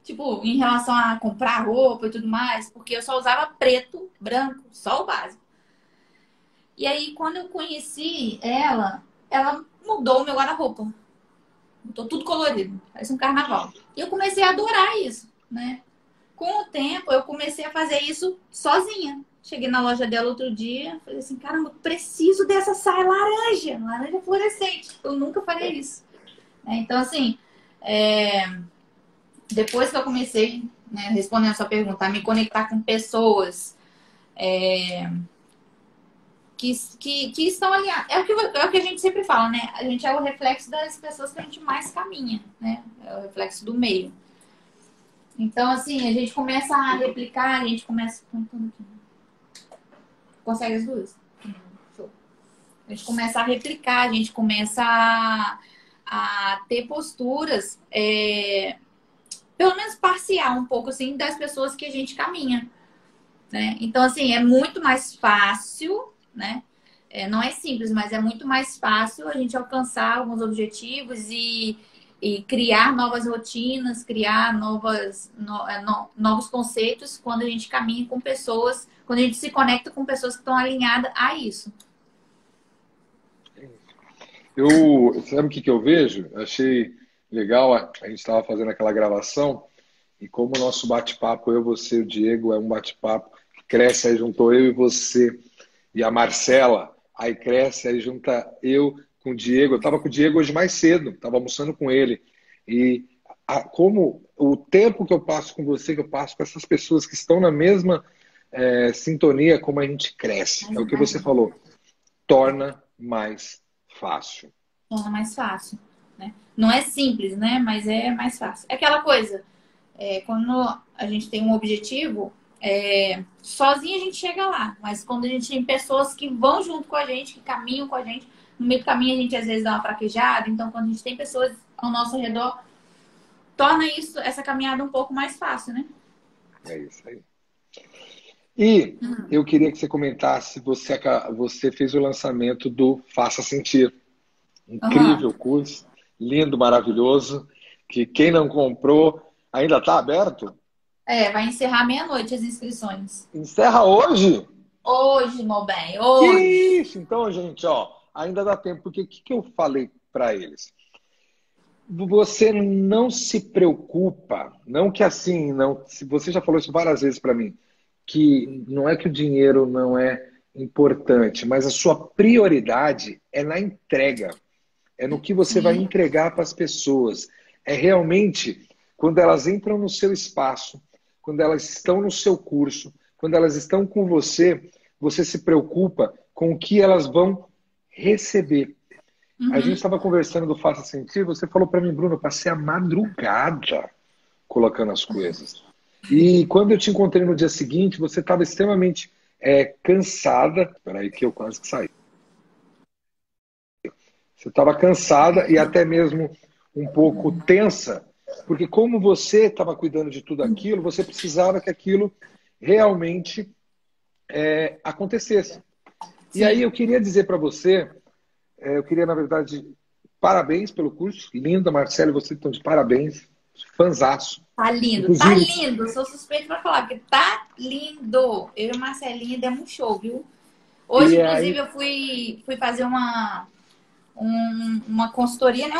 S2: Tipo, em relação a comprar roupa e tudo mais, porque eu só usava preto, branco, só o básico. E aí, quando eu conheci ela mudou o meu guarda-roupa. Tô tudo colorido, parece um carnaval. E eu comecei a adorar isso, né? Com o tempo, eu comecei a fazer isso sozinha. Cheguei na loja dela outro dia, falei assim, caramba, eu preciso dessa saia laranja fluorescente. Eu nunca faria isso. Então, assim, depois que eu comecei, né, respondendo a sua pergunta, a me conectar com pessoas que estão ali. É o que a gente sempre fala, né? A gente é o reflexo das pessoas que a gente mais caminha, né? É o reflexo do meio. Então, assim, a gente começa a replicar, a gente começa... Consegue as duas? Show. A gente começa a replicar, a gente começa a ter posturas, pelo menos parcial um pouco, assim, das pessoas que a gente caminha, né? Então, assim, é muito mais fácil, né? Não é simples, mas é muito mais fácil a gente alcançar alguns objetivos e criar novas rotinas, criar novos conceitos quando a gente caminha com pessoas, quando a gente se conecta com pessoas que estão alinhadas a isso.
S1: Sabe o que eu vejo? Achei legal, a gente estava fazendo aquela gravação e como o nosso bate-papo, eu, você e o Diego, é um bate-papo que cresce, aí juntou eu e você e a Marcela, aí cresce, aí junta eu com o Diego. Eu estava com o Diego hoje mais cedo, estava almoçando com ele. E como o tempo que eu passo com você, que eu passo com essas pessoas que estão na mesma sintonia, como a gente cresce. É o que você falou, torna mais fácil.
S2: Torna mais fácil, né? Não é simples, né? Mas é mais fácil. É aquela coisa, quando a gente tem um objetivo, sozinha a gente chega lá. Mas quando a gente tem pessoas que vão junto com a gente, que caminham com a gente, no meio do caminho a gente às vezes dá uma fraquejada. Então, quando a gente tem pessoas ao nosso redor, torna essa caminhada um pouco mais fácil, né?
S1: É isso aí. E eu queria que você comentasse, você fez o lançamento do Faça Sentir. Incrível curso, lindo, maravilhoso, que quem não comprou ainda está aberto?
S2: Vai encerrar meia-noite as inscrições.
S1: Encerra hoje?
S2: Hoje, meu bem, hoje.
S1: Que isso! Então, gente, ainda dá tempo, porque o que eu falei para eles? Você não se preocupa, não que assim, não, você já falou isso várias vezes para mim, que não é que o dinheiro não é importante, mas a sua prioridade é na entrega. É no que você vai entregar para as pessoas. É realmente quando elas entram no seu espaço, quando elas estão no seu curso, quando elas estão com você, você se preocupa com o que elas vão receber. A gente estava conversando do Faça Sentir, você falou para mim, Bruno, eu passei a madrugada colocando as coisas. E quando eu te encontrei no dia seguinte, você estava extremamente cansada. Peraí que eu quase que saí. Você estava cansada e até mesmo um pouco tensa, porque como você estava cuidando de tudo aquilo, você precisava que aquilo realmente acontecesse. Sim. E aí eu queria dizer para você, eu queria, na verdade, parabéns pelo curso. Linda, Marcelo, você estão de parabéns. Fanzaço.
S2: Tá lindo, inclusive... tá lindo. Sou suspeito para falar, porque tá lindo. Eu e a Marcelinha demos um show, viu? Hoje, inclusive, eu fui fazer uma consultoria, né?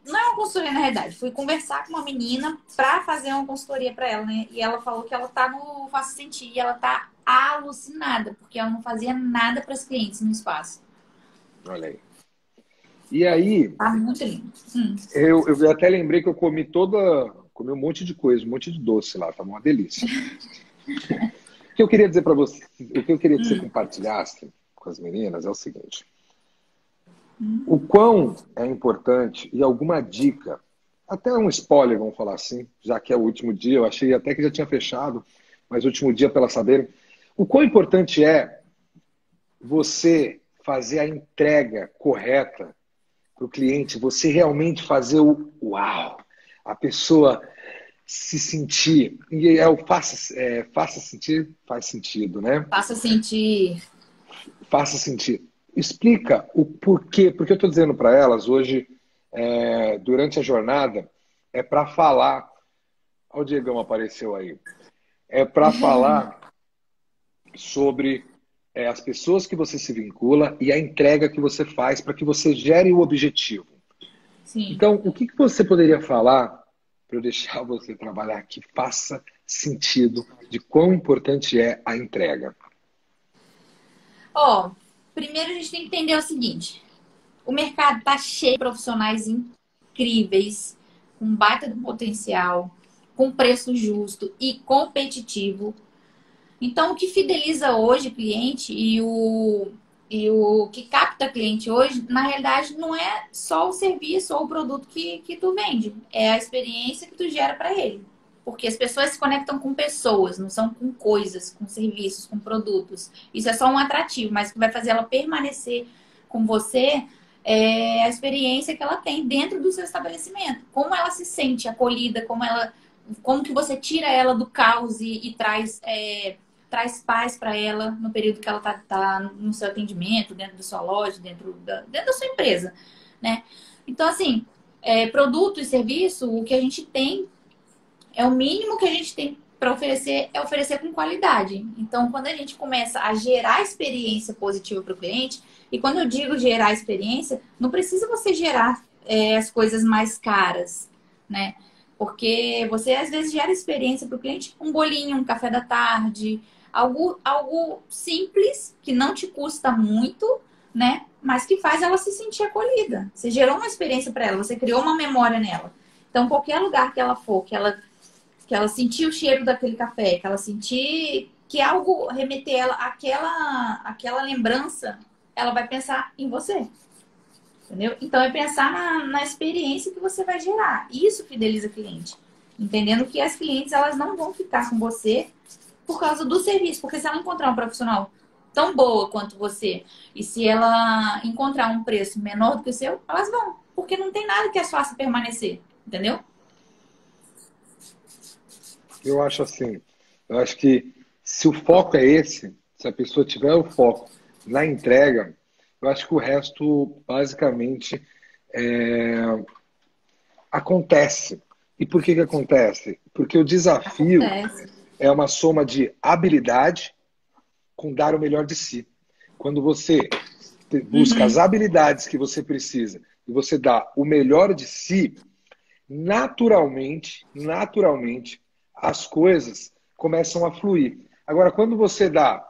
S2: Não é uma consultoria na realidade. Fui conversar com uma menina para fazer uma consultoria para ela, né? E ela falou que ela tá no Faça Sentir e ela tá alucinada, porque ela não fazia nada para os clientes no espaço.
S1: Olha aí. E aí...
S2: Tá muito lindo.
S1: Eu até lembrei que eu comi toda Comi um monte de coisa, um monte de doce lá, tava uma delícia. O que eu queria dizer para você, o que eu queria que você compartilhasse com as meninas é o seguinte. O quão é importante, e alguma dica, até um spoiler, vamos falar assim, já que é o último dia, eu achei até que já tinha fechado, mas o último dia para elas saberem, o quão importante é você fazer a entrega correta para o cliente, você realmente fazer o uau, a pessoa se sentir, e faça sentir, faz sentido, né?
S2: Faça sentir.
S1: Faça sentir. Explica o porquê, porque eu estou dizendo para elas hoje, durante a jornada, é para falar, olha o Diegão apareceu aí, é para falar sobre as pessoas que você se vincula e a entrega que você faz para que você gere o objetivo.
S2: Sim.
S1: Então, o que você poderia falar para eu deixar você trabalhar que faça sentido de quão importante é a entrega?
S2: Primeiro a gente tem que entender o seguinte. O mercado está cheio de profissionais incríveis, com baita de potencial, com preço justo e competitivo. Então, o que fideliza hoje o cliente e o que capta cliente hoje, na realidade, não é só o serviço ou o produto que tu vende. É a experiência que tu gera para ele. Porque as pessoas se conectam com pessoas, não são com coisas, com serviços, com produtos. Isso é só um atrativo, mas o que vai fazer ela permanecer com você é a experiência que ela tem dentro do seu estabelecimento. Como ela se sente acolhida, como que você tira ela do caos e traz paz para ela no período que ela tá no seu atendimento, dentro da sua loja, dentro da sua empresa, né? Então, assim, produto e serviço, o que a gente tem o mínimo que a gente tem para oferecer é oferecer com qualidade. Então, quando a gente começa a gerar experiência positiva para o cliente, e quando eu digo gerar experiência, não precisa você gerar as coisas mais caras, né? Porque você às vezes gera experiência para o cliente, um bolinho, um café da tarde, algo simples, que não te custa muito, né? Mas que faz ela se sentir acolhida. Você gerou uma experiência para ela, você criou uma memória nela. Então, qualquer lugar que ela for, que ela sentir o cheiro daquele café, que ela sentir que algo remeter ela àquela lembrança, ela vai pensar em você. Entendeu? Então, é pensar na experiência que você vai gerar. Isso fideliza o cliente. Entendendo que as clientes, elas não vão ficar com você por causa do serviço. Porque se ela encontrar um profissional tão boa quanto você, e se ela encontrar um preço menor do que o seu, elas vão. Porque não tem nada que as faça permanecer. Entendeu?
S1: Eu acho assim, eu acho que se o foco é esse, se a pessoa tiver o foco na entrega, eu acho que o resto basicamente acontece. E por que acontece? Porque o desafio é uma soma de habilidade com dar o melhor de si. Quando você busca as habilidades que você precisa e você dá o melhor de si, naturalmente, as coisas começam a fluir. Agora, quando você dá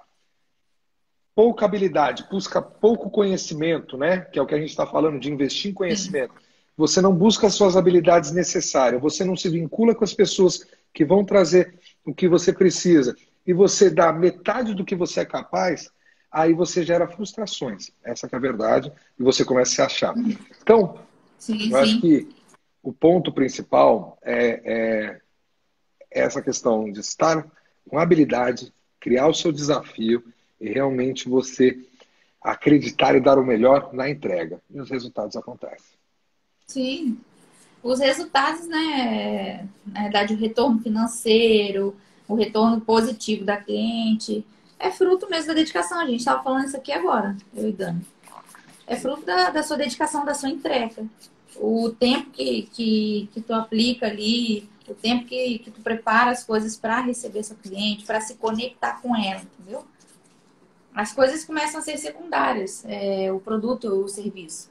S1: pouca habilidade, busca pouco conhecimento, né? Que é o que a gente está falando de investir em conhecimento. Você não busca as suas habilidades necessárias, você não se vincula com as pessoas que vão trazer o que você precisa, e você dá metade do que você é capaz, aí você gera frustrações. Essa que é a verdade, e você começa a se achar. Então, eu acho que o ponto principal é essa questão de estar com habilidade, criar o seu desafio e realmente você acreditar e dar o melhor na entrega. E os resultados acontecem.
S2: Sim. Os resultados, né? Na verdade, o retorno financeiro, o retorno positivo da cliente, é fruto mesmo da dedicação. A gente estava falando isso aqui agora, eu e Dani. É fruto da sua dedicação, da sua entrega. O tempo que tu aplica ali, o tempo que tu prepara as coisas para receber seu cliente, para se conectar com ela, entendeu? As coisas começam a ser secundárias, o produto, o serviço.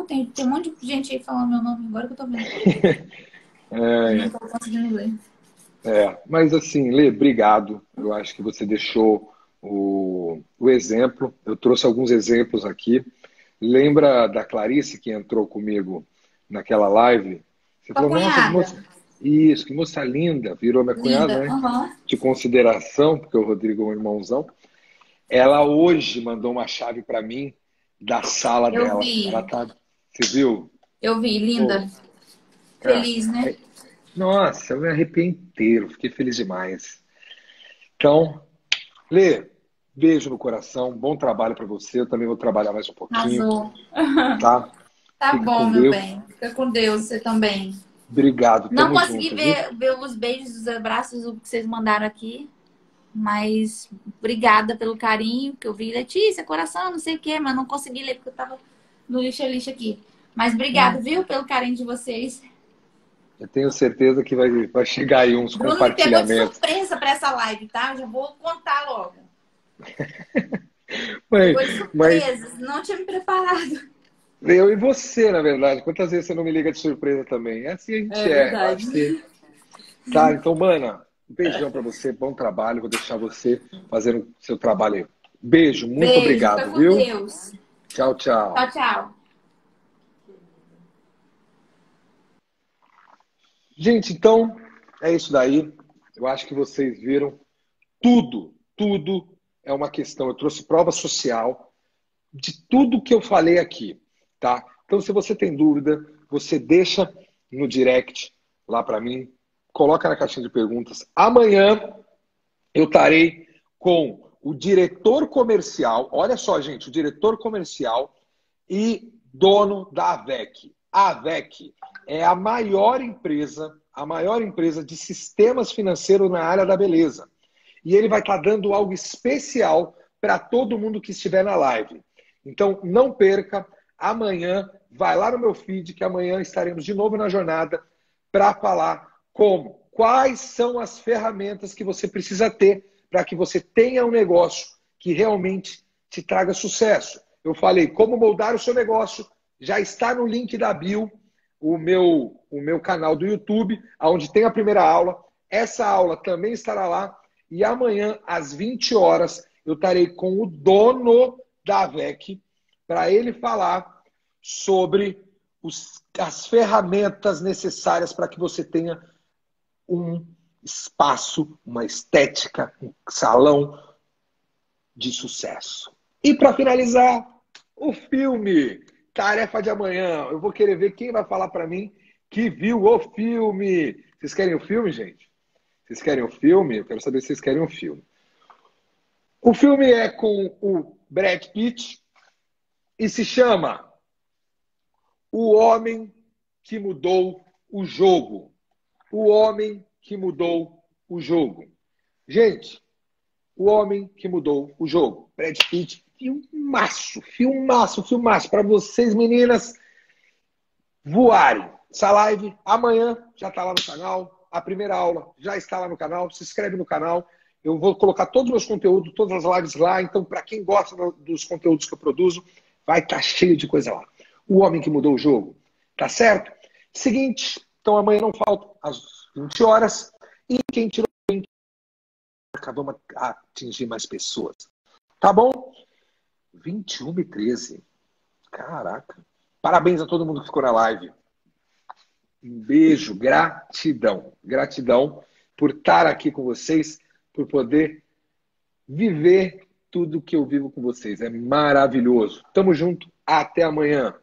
S2: Tem um monte de gente aí falando meu nome agora que eu tô vendo. Não tô conseguindo ler.
S1: Mas assim, Lê, obrigado. Eu acho que você deixou o exemplo. Eu trouxe alguns exemplos aqui. Lembra da Clarice que entrou comigo naquela live? Você
S2: Tua
S1: falou, nossa,
S2: cunhada.
S1: Isso, que moça linda. Virou minha cunhada,
S2: Linda.
S1: né?
S2: Aham.
S1: De consideração, porque o Rodrigo é um irmãozão. Ela hoje mandou uma chave para mim da sala
S2: Eu
S1: dela. Ela
S2: vi.
S1: tá. Você viu?
S2: Eu vi.
S1: Pô,
S2: Linda.
S1: cara.
S2: Feliz, né?
S1: Nossa, eu me arrepiei inteiro. Fiquei feliz demais. Então, Lê, beijo no coração. Bom trabalho para você. Eu também vou trabalhar mais um pouquinho,
S2: Arrasou.
S1: tá?
S2: Tá
S1: Fica
S2: bom,
S1: com
S2: meu
S1: Deus.
S2: bem. Fica com Deus, você também.
S1: Obrigado.
S2: Não
S1: Tamo
S2: consegui
S1: junto, viu?
S2: ver os beijos, os abraços o que vocês mandaram aqui, mas obrigada pelo carinho que eu vi. Letícia, coração, não sei o quê, mas não consegui ler porque eu tava no lixo aqui. Mas obrigado, viu, pelo carinho de vocês.
S1: Eu tenho certeza que vai chegar aí uns
S2: Bruno me pegou de
S1: compartilhamentos.
S2: surpresa para essa live, tá? Eu já vou contar logo.
S1: Mas,
S2: Pegou de
S1: mas
S2: surpresa, não tinha me preparado.
S1: eu e você, na verdade. Quantas vezes você não me liga de surpresa também? É assim a gente
S2: É
S1: é. Eu acho
S2: verdade.
S1: que. Tá, então, mana, um beijão pra você. Bom trabalho. Vou deixar você fazendo seu trabalho aí. Beijo, muito
S2: Beijo, fica
S1: obrigado,
S2: com
S1: viu?
S2: Deus.
S1: Tchau, tchau.
S2: Tchau, tchau.
S1: Gente, então, é isso daí. Eu acho que vocês viram tudo é uma questão. Eu trouxe prova social de tudo que eu falei aqui, tá? Então, se você tem dúvida, você deixa no direct lá para mim, coloca na caixinha de perguntas. Amanhã eu estarei com o diretor comercial, olha só, gente, o diretor comercial e dono da AVEC. A AVEC é a maior empresa de sistemas financeiros na área da beleza. E ele vai estar dando algo especial para todo mundo que estiver na live. Então, não perca. Amanhã, vai lá no meu feed, que amanhã estaremos de novo na jornada para falar quais são as ferramentas que você precisa ter para que você tenha um negócio que realmente te traga sucesso. Eu falei como moldar o seu negócio, já está no link da bio, o meu canal do YouTube, onde tem a primeira aula. Essa aula também estará lá. E amanhã, às 20 horas, eu estarei com o dono da AVEC para ele falar sobre as ferramentas necessárias para que você tenha um espaço, uma estética, um salão de sucesso. E para finalizar, o filme Tarefa de Amanhã. Eu vou querer ver quem vai falar para mim que viu o filme. Vocês querem o filme, gente? Vocês querem o filme? Eu quero saber se vocês querem o filme. O filme é com o Brad Pitt e se chama O Homem que Mudou o Jogo. O Homem que Mudou o Jogo. Gente, O Homem que Mudou o Jogo. Brad Pitt, filmaço. Para vocês, meninas, voarem. Essa live amanhã já está lá no canal. A primeira aula já está lá no canal. Se inscreve no canal. Eu vou colocar todos os meus conteúdos, todas as lives lá. Então, para quem gosta dos conteúdos que eu produzo, vai estar cheio de coisa lá. O Homem que Mudou o Jogo. Tá certo? Seguinte, então amanhã não falta às 20 horas. E quem tirou o link, vamos atingir mais pessoas. Tá bom? 21h13. Caraca. Parabéns a todo mundo que ficou na live. Um beijo, gratidão. Gratidão por estar aqui com vocês, por poder viver tudo que eu vivo com vocês. É maravilhoso. Tamo junto. Até amanhã.